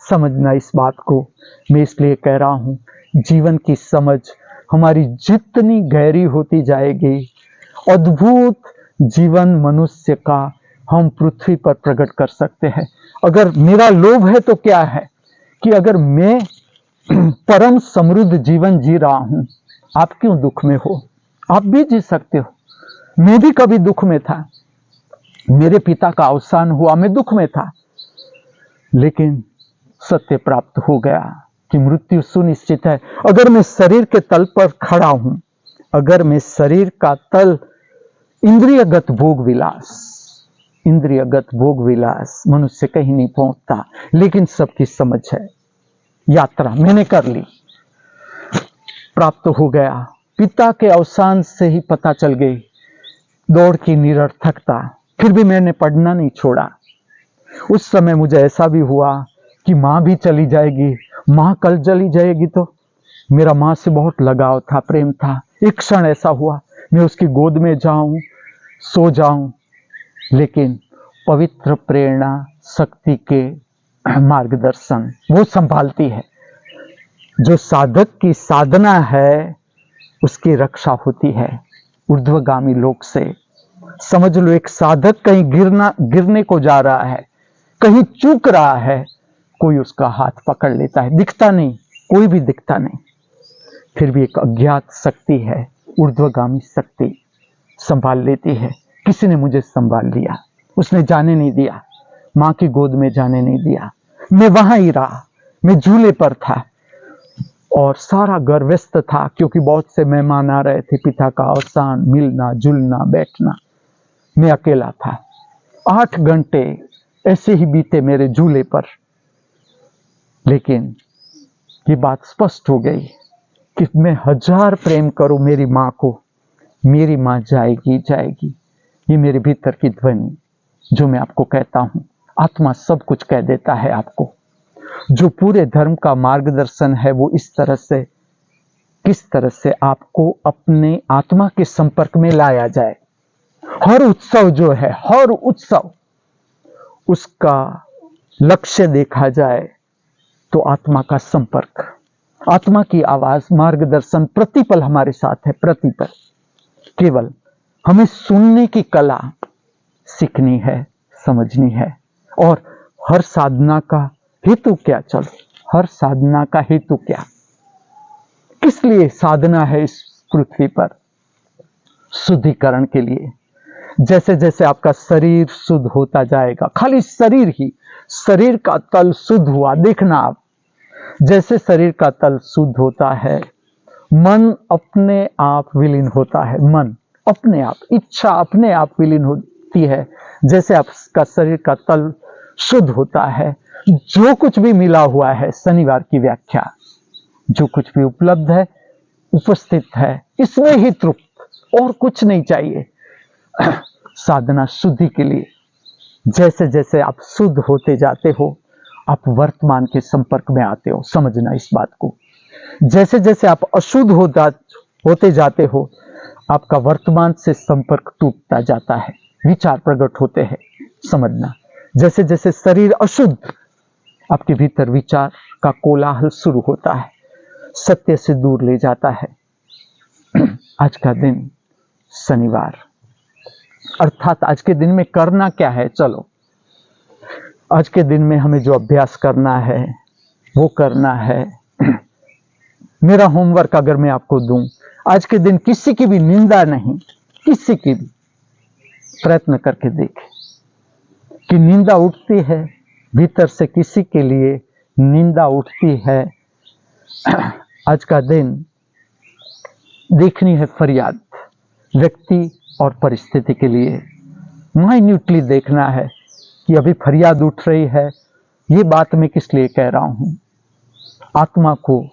समझना इस बात को, मैं इसलिए कह रहा हूं, जीवन की समझ हमारी जितनी गहरी होती जाएगी, अद्भुत जीवन मनुष्य का हम पृथ्वी पर प्रकट कर सकते हैं। अगर मेरा लोभ है तो क्या है कि अगर मैं परम समृद्ध जीवन जी रहा हूं, आप क्यों दुख में हो? आप भी जी सकते हो। मैं भी कभी दुख में था, मेरे पिता का अवसान हुआ, मैं दुख में था, लेकिन सत्य प्राप्त हो गया कि मृत्यु सुनिश्चित है। अगर मैं शरीर के तल पर खड़ा हूं, अगर मैं शरीर का तल इंद्रियगत भोग विलास, इंद्रियगत भोग विलास मनुष्य कहीं नहीं पहुंचता, लेकिन सबकी समझ है। यात्रा मैंने कर ली, प्राप्त हो गया, पिता के अवसान से ही पता चल गई दौड़ की निरर्थकता, फिर भी मैंने पढ़ना नहीं छोड़ा। उस समय मुझे ऐसा भी हुआ कि माँ भी चली जाएगी, माँ कल चली जाएगी, तो मेरा माँ से बहुत लगाव था, प्रेम था। एक क्षण ऐसा हुआ मैं उसकी गोद में जाऊं, सो जाऊं, लेकिन पवित्र प्रेरणा शक्ति के मार्गदर्शन वो संभालती है। जो साधक की साधना है उसकी रक्षा होती है ऊर्ध्वगामी लोक से। समझ लो, एक साधक कहीं गिरने को जा रहा है, कहीं चूक रहा है, कोई उसका हाथ पकड़ लेता है, दिखता नहीं, कोई भी दिखता नहीं, फिर भी एक अज्ञात शक्ति है, ऊर्ध्वगामी शक्ति संभाल लेती है। किसी ने मुझे संभाल लिया, उसने जाने नहीं दिया, माँ की गोद में जाने नहीं दिया। मैं वहां ही रहा, मैं झूले पर था और सारा घर व्यस्त था क्योंकि बहुत से मेहमान आ रहे थे, पिता का अवसान, मिलना जुलना बैठना। मैं अकेला था। 8 घंटे ऐसे ही बीते मेरे झूले पर, लेकिन ये बात स्पष्ट हो गई कि मैं 1000 प्रेम करूं मेरी माँ को, मेरी माँ जाएगी जाएगी। ये मेरे भीतर की ध्वनि जो मैं आपको कहता हूं, आत्मा सब कुछ कह देता है आपको। जो पूरे धर्म का मार्गदर्शन है वो इस तरह से, किस तरह से आपको अपने आत्मा के संपर्क में लाया जाए। हर उत्सव जो है, हर उत्सव उसका लक्ष्य देखा जाए तो आत्मा का संपर्क, आत्मा की आवाज, मार्गदर्शन प्रतिपल हमारे साथ है, प्रतिपल। केवल हमें सुनने की कला सीखनी है, समझनी है। और हर साधना का हेतु क्या? चलो, हर साधना का हेतु क्या, किस लिए साधना है इस पृथ्वी पर? शुद्धिकरण के लिए। जैसे जैसे आपका शरीर शुद्ध होता जाएगा, खाली शरीर ही, शरीर का तल शुद्ध हुआ, देखना आप, जैसे शरीर का तल शुद्ध होता है, मन अपने आप विलीन होता है, मन अपने आप, इच्छा अपने आप विलीन होती है। जैसे आपका शरीर का तल शुद्ध होता है, जो कुछ भी मिला हुआ है, शनिवार की व्याख्या, जो कुछ भी उपलब्ध है, उपस्थित है, इसमें ही तृप्त, और कुछ नहीं चाहिए। साधना शुद्धि के लिए। जैसे जैसे आप शुद्ध होते जाते हो, आप वर्तमान के संपर्क में आते हो। समझना इस बात को। जैसे जैसे आप अशुद्ध होते जाते हो, आपका वर्तमान से संपर्क टूटता जाता है, विचार प्रकट होते हैं। समझना, जैसे जैसे शरीर अशुद्ध, आपके भीतर विचार का कोलाहल शुरू होता है, सत्य से दूर ले जाता है। आज का दिन शनिवार, अर्थात आज के दिन में करना क्या है? चलो, आज के दिन में हमें जो अभ्यास करना है वो करना है। मेरा होमवर्क अगर मैं आपको दूं, आज के दिन किसी की भी निंदा नहीं, किसी की भी। प्रयत्न करके देखें कि निंदा उठती है भीतर से किसी के लिए, निंदा उठती है, आज का दिन देखनी है फरियाद व्यक्ति और परिस्थिति के लिए। माइन्यूटली देखना है कि अभी फरियाद उठ रही है, ये बात मैं किस लिए कह रहा हूं। आत्मा को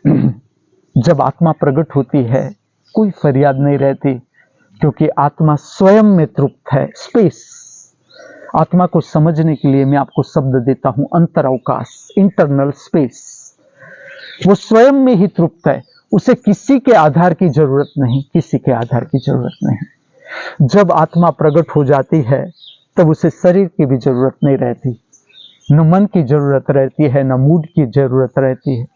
जब आत्मा प्रकट होती है कोई फरियाद नहीं रहती, क्योंकि आत्मा स्वयं में तृप्त है। स्पेस, आत्मा को समझने के लिए मैं आपको शब्द देता हूं अंतरावकाश, इंटरनल स्पेस। वो स्वयं में ही तृप्त है, उसे किसी के आधार की जरूरत नहीं, किसी के आधार की जरूरत नहीं। जब आत्मा प्रकट हो जाती है तब उसे शरीर की भी जरूरत नहीं रहती, न मन की जरूरत रहती है, न मूड की जरूरत रहती है।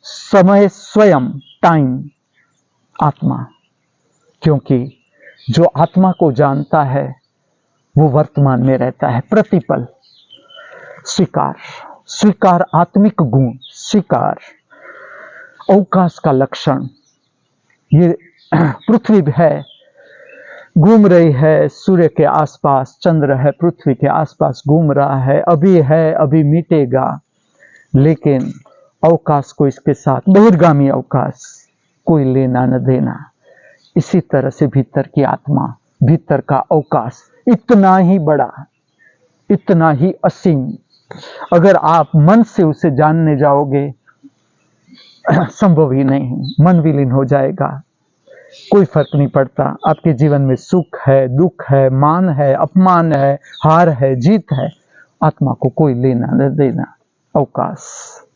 समय स्वयं, टाइम, आत्मा। क्योंकि जो आत्मा को जानता है वो वर्तमान में रहता है, प्रतिपल। स्वीकार आत्मिक गुण, स्वीकार अवकाश का लक्षण। ये पृथ्वी है, घूम रही है सूर्य के आसपास, चंद्र है पृथ्वी के आसपास घूम रहा है, अभी मिटेगा, लेकिन अवकाश को इसके साथ, बहिर्गामी अवकाश, कोई लेना न देना। इसी तरह से भीतर की आत्मा, भीतर का अवकाश इतना ही बड़ा, इतना ही असीम। अगर आप मन से उसे जानने जाओगे संभव ही नहीं, मन विलीन हो जाएगा। कोई फर्क नहीं पड़ता, आपके जीवन में सुख है, दुख है, मान है, अपमान है, हार है, जीत है, आत्मा को कोई लेना न देना। अवकाश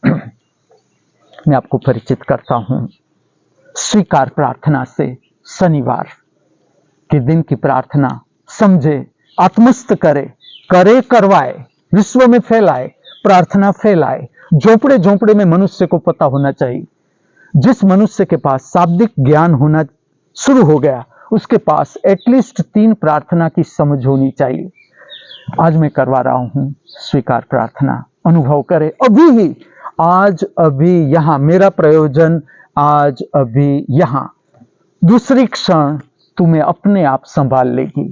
मैं आपको परिचित करता हूं स्वीकार प्रार्थना से। शनिवार के दिन की प्रार्थना समझे, आत्मस्थ करे, करवाए, विश्व में फैलाए, प्रार्थना फैलाए। झोपड़े झोपड़े में मनुष्य को पता होना चाहिए। जिस मनुष्य के पास शाब्दिक ज्ञान होना शुरू हो गया, उसके पास एटलीस्ट 3 प्रार्थना की समझ होनी चाहिए। आज मैं करवा रहा हूं स्वीकार प्रार्थना। अनुभव करे अभी ही, आज अभी यहां, मेरा प्रयोजन आज अभी यहां। दूसरी क्षण तुम्हें अपने आप संभाल लेगी।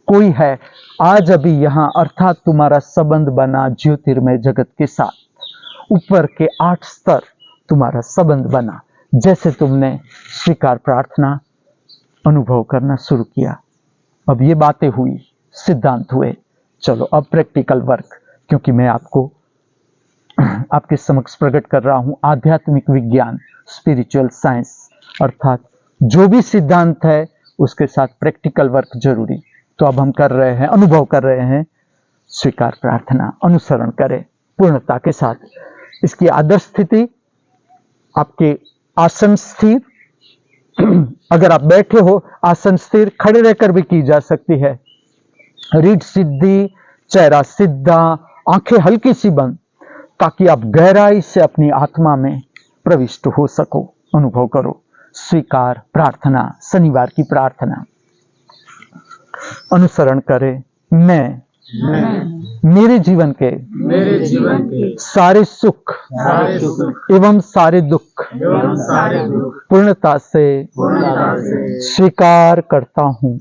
कोई है आज अभी यहां, अर्थात तुम्हारा संबंध बना ज्योतिर्मय जगत के साथ। ऊपर के 8 स्तर तुम्हारा संबंध बना, जैसे तुमने स्वीकार प्रार्थना अनुभव करना शुरू किया। अब ये बातें हुई, सिद्धांत हुए, चलो अब प्रैक्टिकल वर्क, क्योंकि मैं आपको आपके समक्ष प्रकट कर रहा हूं आध्यात्मिक विज्ञान, स्पिरिचुअल साइंस, अर्थात जो भी सिद्धांत है उसके साथ प्रैक्टिकल वर्क जरूरी। तो अब हम कर रहे हैं, अनुभव कर रहे हैं स्वीकार प्रार्थना। अनुसरण करें पूर्णता के साथ। इसकी आदर्श स्थिति आपके आसन स्थिर, अगर आप बैठे हो आसन स्थिर, खड़े रहकर भी की जा सकती है। रीढ़ सीधी, चेहरा सीधा, आंखें हल्की सी बंद, ताकि आप गहराई से अपनी आत्मा में प्रविष्ट हो सको। अनुभव करो स्वीकार प्रार्थना, शनिवार की प्रार्थना। अनुसरण करें। मैं मेरे जीवन के सारे सुख एवं सारे दुख पूर्णता से स्वीकार करता हूँ।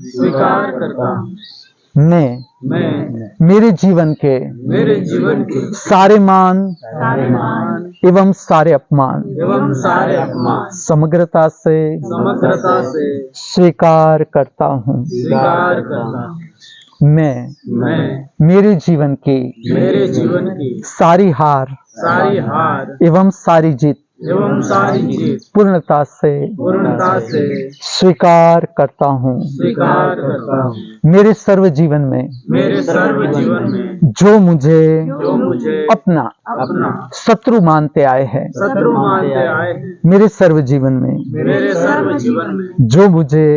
मैं मेरे जीवन के सारे मान एवं सारे अपमान समग्रता से स्वीकार करता हूँ। मैं मेरे जीवन की सारी हार एवं सारी जीत पूर्णता से स्वीकार करता हूँ। मेरे सर्व जीवन में जो मुझे अपना शत्रु मानते आए हैं, मेरे सर्व जीवन में जो मुझे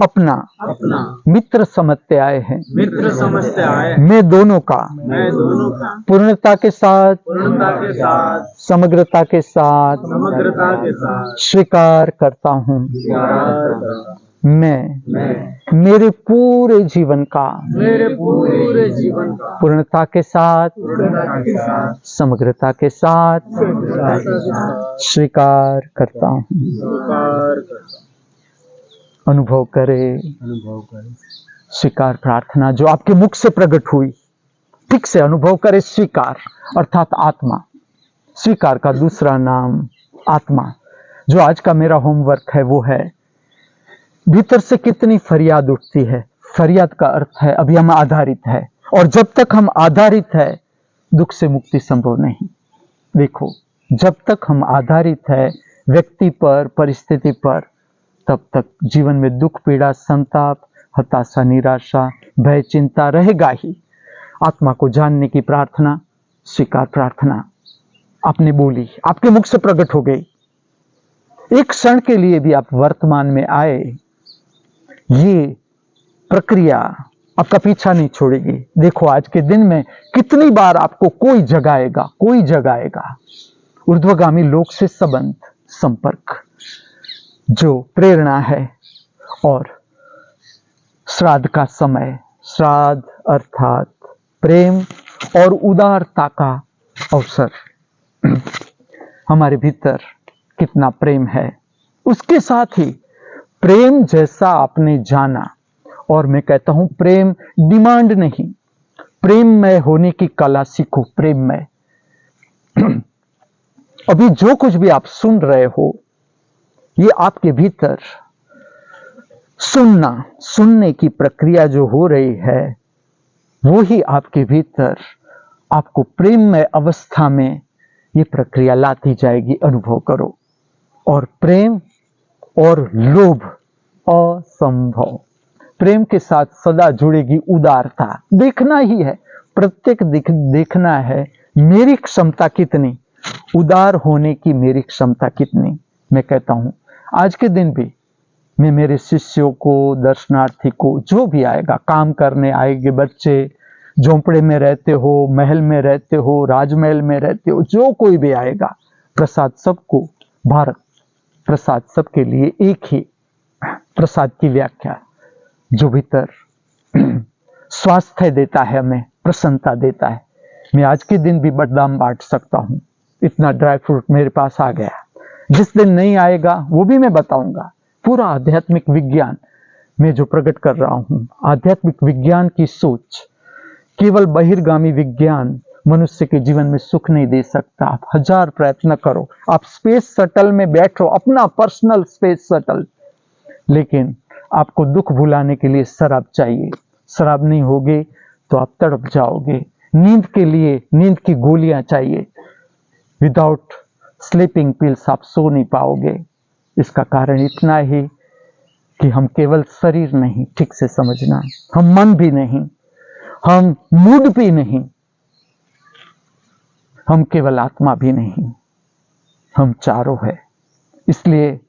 अपना मित्र समझते आए हैं, मैं दोनों का पूर्णता के साथ समग्रता के साथ स्वीकार करता हूँ। मैं मेरे पूरे जीवन का पूर्णता के साथ समग्रता के साथ स्वीकार करता हूँ। अनुभव करे स्वीकार प्रार्थना जो आपके मुख से प्रकट हुई, ठीक से अनुभव करें। स्वीकार अर्थात आत्मा, स्वीकार का दूसरा नाम आत्मा। जो आज का मेरा होमवर्क है वो है, भीतर से कितनी फरियाद उठती है। फरियाद का अर्थ है अभी हम आधारित है, और जब तक हम आधारित है दुख से मुक्ति संभव नहीं। देखो, जब तक हम आधारित है व्यक्ति पर, परिस्थिति पर, तब तक जीवन में दुख, पीड़ा, संताप, हताशा, निराशा, भय, चिंता रहेगा ही। आत्मा को जानने की प्रार्थना, स्वीकार प्रार्थना आपने बोली, आपके मुख से प्रकट हो गई। एक क्षण के लिए भी आप वर्तमान में आए, ये प्रक्रिया आपका पीछा नहीं छोड़ेगी। देखो, आज के दिन में कितनी बार आपको कोई जगाएगा ऊर्ध्वगामी लोक से संबंध, संपर्क, जो प्रेरणा है, और श्राद्ध का समय, श्राद्ध अर्थात प्रेम और उदारता का अवसर। हमारे भीतर कितना प्रेम है, उसके साथ ही प्रेम जैसा आपने जाना, और मैं कहता हूं प्रेम डिमांड नहीं, प्रेममय होने की कला सीखो। प्रेममय अभी जो कुछ भी आप सुन रहे हो, ये आपके भीतर सुनने की प्रक्रिया जो हो रही है, वो ही आपके भीतर आपको प्रेममय अवस्था में ये प्रक्रिया लाती जाएगी। अनुभव करो। और प्रेम और लोभ असंभव। प्रेम के साथ सदा जुड़ेगी उदारता। देखना ही है, प्रत्येक देखना है मेरी क्षमता कितनी, उदार होने की मेरी क्षमता कितनी। मैं कहता हूं आज के दिन भी मैं मेरे शिष्यों को, दर्शनार्थी को, जो भी आएगा, काम करने आएंगे बच्चे, झोंपड़े में रहते हो, महल में रहते हो, राजमहल में रहते हो, जो कोई भी आएगा, प्रसाद सबको, भारत प्रसाद सबके लिए एक ही। प्रसाद की व्याख्या, जो भीतर स्वास्थ्य देता है, हमें प्रसन्नता देता है। मैं आज के दिन भी बादाम बांट सकता हूं, इतना ड्राई फ्रूट मेरे पास आ गया। जिस दिन नहीं आएगा वो भी मैं बताऊंगा। पूरा आध्यात्मिक विज्ञान मैं जो प्रकट कर रहा हूं, आध्यात्मिक विज्ञान की सोच, केवल बहिर्गामी विज्ञान मनुष्य के जीवन में सुख नहीं दे सकता। आप हजार प्रयत्न करो, आप स्पेस शटल में बैठो, अपना पर्सनल स्पेस शटल, लेकिन आपको दुख भुलाने के लिए शराब चाहिए। शराब नहीं होगी तो आप तड़प जाओगे। नींद के लिए नींद की गोलियां चाहिए। विदाउट स्लीपिंग पिल्स आप सो नहीं पाओगे। इसका कारण इतना ही कि हम केवल शरीर नहीं, ठीक से समझना, हम मन भी नहीं, हम मूड भी नहीं, हम केवल आत्मा भी नहीं, हम चारों है। इसलिए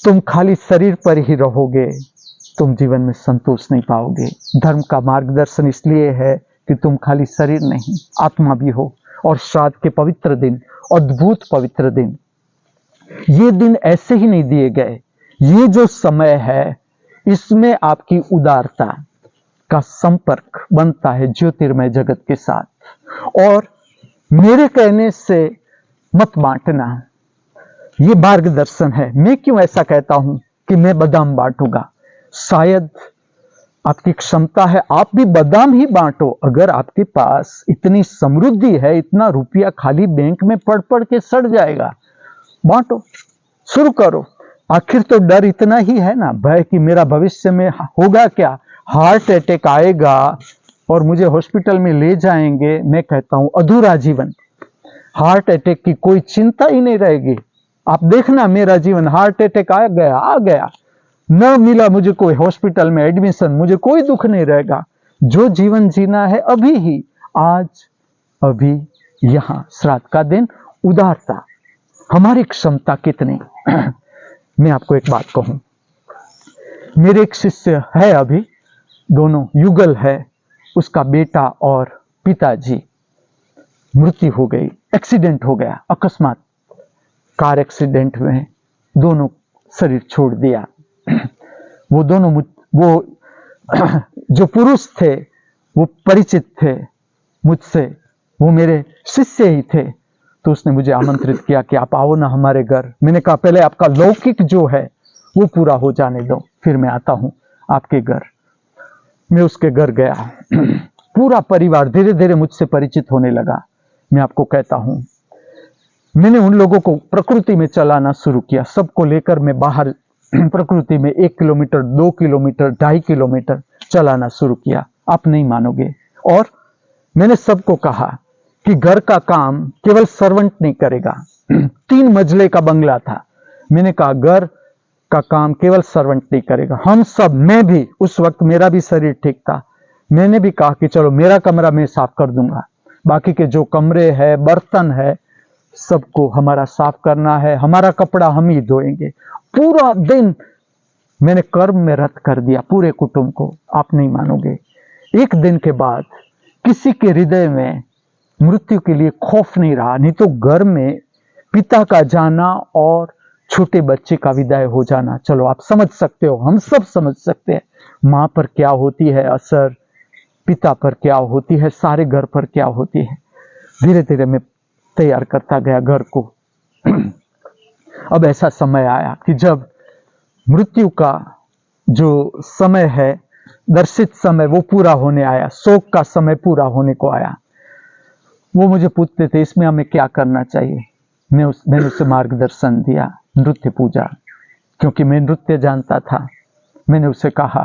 तुम खाली शरीर पर ही रहोगे, तुम जीवन में संतोष नहीं पाओगे। धर्म का मार्गदर्शन इसलिए है कि तुम खाली शरीर नहीं, आत्मा भी हो। और श्राद्ध के पवित्र दिन, अद्भुत पवित्र दिन, ये दिन ऐसे ही नहीं दिए गए। ये जो समय है, इसमें आपकी उदारता का संपर्क बनता है ज्योतिर्मय जगत के साथ। और मेरे कहने से मत बांटना, ये मार्गदर्शन है। मैं क्यों ऐसा कहता हूं कि मैं बादाम बांटूंगा? शायद आपकी क्षमता है, आप भी बादाम ही बांटो। अगर आपके पास इतनी समृद्धि है, इतना रुपया खाली बैंक में पड़ पड़ के सड़ जाएगा, बांटो, शुरू करो। आखिर तो डर इतना ही है ना, भय कि मेरा भविष्य में होगा क्या, हार्ट अटैक आएगा और मुझे हॉस्पिटल में ले जाएंगे। मैं कहता हूं अधूरा जीवन। हार्ट अटैक की कोई चिंता ही नहीं रहेगी। आप देखना, मेरा जीवन हार्ट अटैक आ गया, न मिला मुझे कोई हॉस्पिटल में एडमिशन, मुझे कोई दुख नहीं रहेगा। जो जीवन जीना है अभी ही, आज, अभी, यहां। श्राद्ध का दिन, उदारता, हमारी क्षमता कितनी। मैं आपको एक बात कहूं, मेरे एक शिष्य है, अभी दोनों युगल है, उसका बेटा और पिताजी मृत्यु हो गई, एक्सीडेंट हो गया, अकस्मात कार एक्सीडेंट में दोनों शरीर छोड़ दिया। वो दोनों, वो जो पुरुष थे वो परिचित थे मुझसे, वो मेरे शिष्य ही थे। तो उसने मुझे आमंत्रित किया कि आप आओ ना हमारे घर। मैंने कहा पहले आपका लौकिक जो है वो पूरा हो जाने दो, फिर मैं आता हूं आपके घर। मैं उसके घर गया। पूरा परिवार धीरे धीरे मुझसे परिचित होने लगा। मैं आपको कहता हूं, मैंने उन लोगों को प्रकृति में चलाना शुरू किया। सबको लेकर मैं बाहर प्रकृति में 1 किलोमीटर, 2 किलोमीटर, 2.5 किलोमीटर चलाना शुरू किया। आप नहीं मानोगे। और मैंने सबको कहा कि घर का काम केवल सर्वेंट नहीं करेगा। 3 मंजिले का बंगला था। मैंने कहा घर का काम केवल सर्वेंट नहीं करेगा, हम सब, मैं भी, उस वक्त मेरा भी शरीर ठीक था। मैंने भी कहा कि चलो मेरा कमरा मैं साफ कर दूंगा, बाकी के जो कमरे है, बर्तन है, सबको हमारा साफ करना है, हमारा कपड़ा हम ही धोएंगे। पूरा दिन मैंने कर्म में रत कर दिया पूरे कुटुंब को। आप नहीं मानोगे, एक दिन के बाद किसी के हृदय में मृत्यु के लिए खौफ नहीं रहा। नहीं तो घर में पिता का जाना और छोटे बच्चे का विदाई हो जाना, चलो आप समझ सकते हो, हम सब समझ सकते हैं माँ पर क्या होती है असर, पिता पर क्या होती है, सारे घर पर क्या होती है। धीरे धीरे मैं तैयार करता गया घर को। अब ऐसा समय आया कि जब मृत्यु का जो समय है, दर्शित समय, वो पूरा होने आया, शोक का समय पूरा होने को आया। वो मुझे पूछते थे इसमें हमें क्या करना चाहिए। मैंने उसे मार्गदर्शन दिया, नृत्य पूजा, क्योंकि मैं नृत्य जानता था। मैंने उसे कहा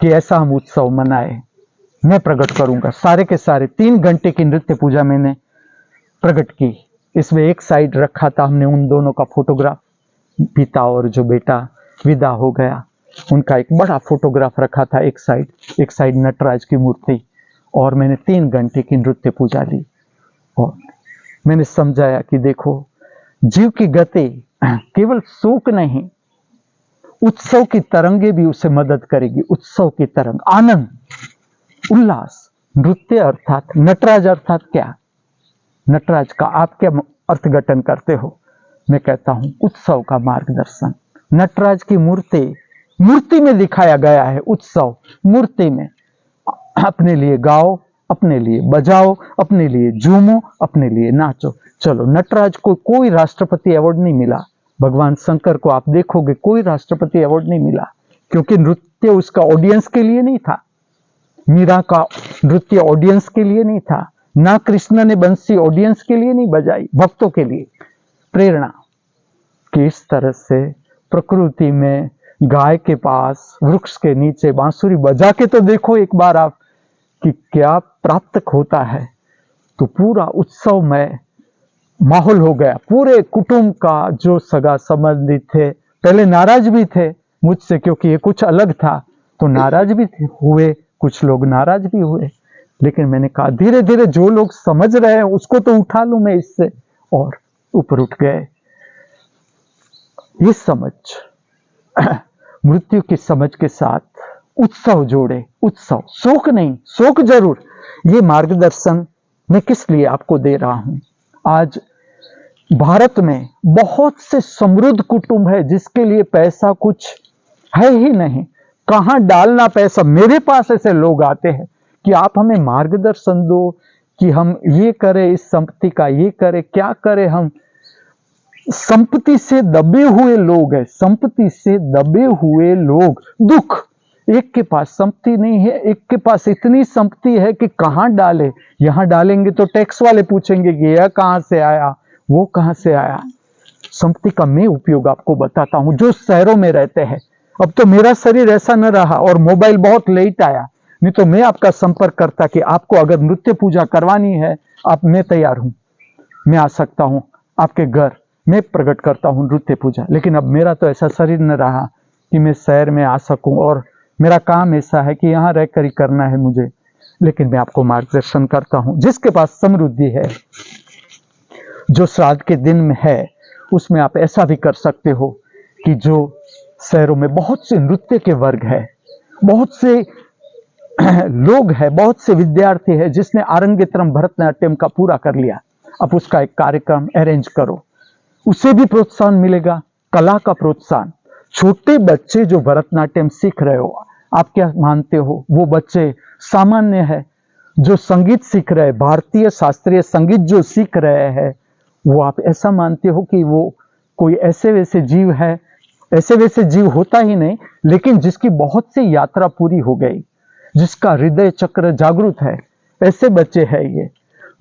कि ऐसा हम उत्सव मनाए, मैं प्रकट करूंगा सारे के सारे। 3 घंटे की नृत्य पूजा मैंने प्रकट की। इसमें एक साइड रखा था हमने उन दोनों का फोटोग्राफ, पिता और जो बेटा विदा हो गया उनका एक बड़ा फोटोग्राफ रखा था एक साइड नटराज की मूर्ति। और मैंने 3 घंटे की नृत्य पूजा ली और मैंने समझाया कि देखो, जीव की गति केवल शोक नहीं, उत्सव की तरंगे भी उसे मदद करेगी। उत्सव की तरंग, आनंद, उल्लास। नृत्य अर्थात नटराज, अर्थात क्या? नटराज का आप क्या अर्थघटन करते हो? मैं कहता हूं उत्सव का मार्गदर्शन। नटराज की मूर्ति में दिखाया गया है उत्सव। मूर्ति में अपने लिए गाओ, अपने लिए बजाओ, अपने लिए झूमो, अपने लिए नाचो। चलो, नटराज को कोई राष्ट्रपति अवार्ड नहीं मिला। भगवान शंकर को आप देखोगे कोई राष्ट्रपति अवार्ड नहीं मिला, क्योंकि नृत्य उसका ऑडियंस के लिए नहीं था। मीरा का नृत्य ऑडियंस के लिए नहीं था, ना कृष्ण ने बंसी ऑडियंस के लिए नहीं बजाई, भक्तों के लिए। प्रेरणा कि इस तरह से प्रकृति में, गाय के पास, वृक्ष के नीचे बांसुरी बजा के तो देखो एक बार आप कि क्या प्राप्त होता है। तो पूरा उत्सव में माहौल हो गया। पूरे कुटुंब का जो सगा संबंधी थे, पहले नाराज भी थे मुझसे, क्योंकि ये कुछ अलग था, तो नाराज भी हुए, कुछ लोग नाराज भी हुए। लेकिन मैंने कहा धीरे धीरे जो लोग समझ रहे हैं उसको तो उठा लूं मैं इससे, और ऊपर उठ गए। ये समझ, मृत्यु की समझ के साथ उत्सव जोड़े। उत्सव, शोक नहीं, शोक जरूर। ये मार्गदर्शन मैं किस लिए आपको दे रहा हूं। आज भारत में बहुत से समृद्ध कुटुंब है जिसके लिए पैसा कुछ है ही नहीं, कहां डालना पैसा। मेरे पास ऐसे लोग आते हैं कि आप हमें मार्गदर्शन दो कि हम ये करें, इस संपत्ति का ये करें, क्या करें हम। संपत्ति से दबे हुए लोग हैं, संपत्ति से दबे हुए लोग। दुख, एक के पास संपत्ति नहीं है, एक के पास इतनी संपत्ति है कि कहां डाले। यहां डालेंगे तो टैक्स वाले पूछेंगे कि यह कहां से आया, वो कहां से आया। संपत्ति का मैं उपयोग आपको बताता हूं। जो शहरों में रहते हैं, अब तो मेरा शरीर ऐसा न रहा और मोबाइल बहुत लेट आया, नहीं तो मैं आपका संपर्क करता कि आपको अगर नृत्य पूजा करवानी है, आप, मैं तैयार हूं, मैं आ सकता हूं आपके घर, मैं प्रकट करता हूं नृत्य पूजा। लेकिन अब मेरा तो ऐसा शरीर न रहा कि मैं शहर में आ सकूं, और मेरा काम ऐसा है कि यहां रहकर ही करना है मुझे। लेकिन मैं आपको मार्गदर्शन करता हूं। जिसके पास समृद्धि है, जो श्राद्ध के दिन में है, उसमें आप ऐसा भी कर सकते हो कि जो शहरों में बहुत से नृत्य के वर्ग है, बहुत से लोग हैं, बहुत से विद्यार्थी है जिसने आरंगेत्रम भरतनाट्यम का पूरा कर लिया, अब उसका एक कार्यक्रम अरेंज करो, उसे भी प्रोत्साहन मिलेगा, कला का प्रोत्साहन। छोटे बच्चे जो भरतनाट्यम सीख रहे हो, आप क्या मानते हो वो बच्चे सामान्य है? जो संगीत सीख रहे हैं, भारतीय शास्त्रीय संगीत जो सीख रहे हैं, वो आप ऐसा मानते हो कि वो कोई ऐसे वैसे जीव है? ऐसे वैसे जीव होता ही नहीं, लेकिन जिसकी बहुत सी यात्रा पूरी हो गई, जिसका हृदय चक्र जागृत है, ऐसे बच्चे हैं ये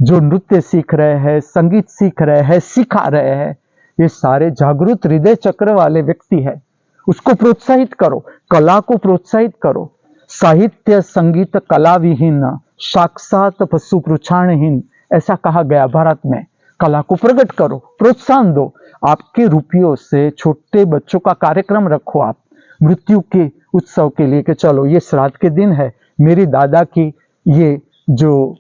जो नृत्य सीख रहे हैं, संगीत सीख रहे हैं, सिखा रहे हैं। ये सारे जागृत हृदय चक्र वाले व्यक्ति है। उसको प्रोत्साहित करो, कला को प्रोत्साहित करो। साहित्य संगीत कला विहीन साक्षात पशु पृछाणहीन, ऐसा कहा गया भारत में। कला को प्रकट करो, प्रोत्साहन दो। आपके रुपयों से छोटे बच्चों का कार्यक्रम रखो आप मृत्यु के उत्सव के लिए, कि चलो ये श्राद्ध के दिन है, मेरी दादा की ये जो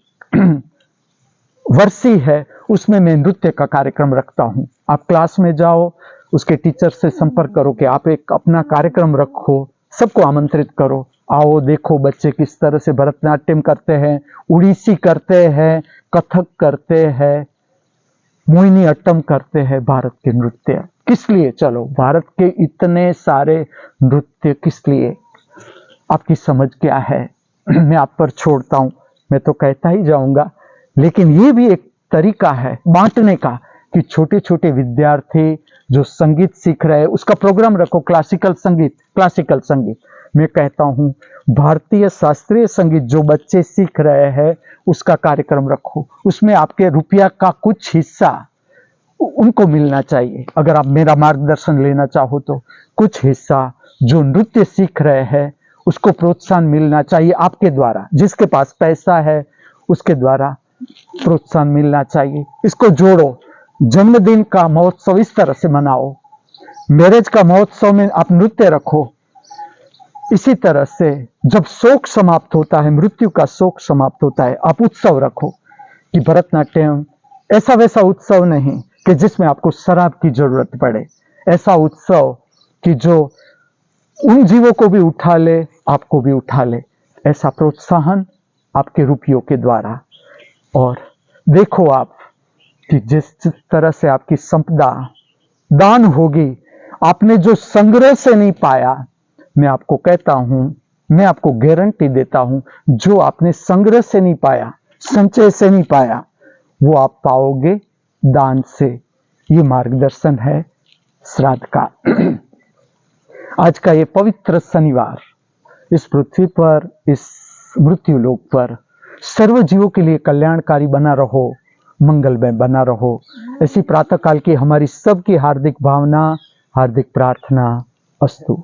वर्षी है उसमें मैं नृत्य का कार्यक्रम रखता हूँ। आप क्लास में जाओ, उसके टीचर से संपर्क करो कि आप एक अपना कार्यक्रम रखो, सबको आमंत्रित करो। आओ देखो बच्चे किस तरह से भरतनाट्यम करते हैं, उड़ीसी करते हैं, कथक करते हैं, मोहिनी अट्टम करते हैं। भारत के नृत्य किस लिए? चलो भारत के इतने सारे नृत्य किस लिए? आपकी समझ क्या है? मैं आप पर छोड़ता हूं, मैं तो कहता ही जाऊंगा, लेकिन ये भी एक तरीका है बांटने का कि छोटे छोटे विद्यार्थी जो संगीत सीख रहे हैं उसका प्रोग्राम रखो। क्लासिकल संगीत मैं कहता हूं, भारतीय शास्त्रीय संगीत जो बच्चे सीख रहे हैं उसका कार्यक्रम रखो। उसमें आपके रुपया का कुछ हिस्सा उनको मिलना चाहिए। अगर आप मेरा मार्गदर्शन लेना चाहो तो कुछ हिस्सा जो नृत्य सीख रहे हैं उसको प्रोत्साहन मिलना चाहिए आपके द्वारा। जिसके पास पैसा है उसके द्वारा प्रोत्साहन मिलना चाहिए। इसको जोड़ो। जन्मदिन का महोत्सव इस तरह से मनाओ, मैरिज का महोत्सव में आप नृत्य रखो। इसी तरह से जब शोक समाप्त होता है, मृत्यु का शोक समाप्त होता है, आप उत्सव रखो। कि भरतनाट्यम ऐसा वैसा उत्सव नहीं कि जिसमें आपको शराब की जरूरत पड़े, ऐसा उत्सव कि जो उन जीवों को भी उठा ले, आपको भी उठा ले। ऐसा प्रोत्साहन आपके रुपयों के द्वारा। और देखो आप कि जिस तरह से आपकी संपदा दान होगी, आपने जो संग्रह से नहीं पाया, मैं आपको कहता हूं, मैं आपको गारंटी देता हूं, जो आपने संग्रह से नहीं पाया, संचय से नहीं पाया, वो आप पाओगे दान से। ये मार्गदर्शन है श्राद्ध का। आज का ये पवित्र शनिवार इस पृथ्वी पर, इस मृत्यु लोक पर सर्व जीवों के लिए कल्याणकारी बना रहो, मंगलमय बना रहो। ऐसी प्रातः काल की हमारी सबकी हार्दिक भावना, हार्दिक प्रार्थना अस्तु।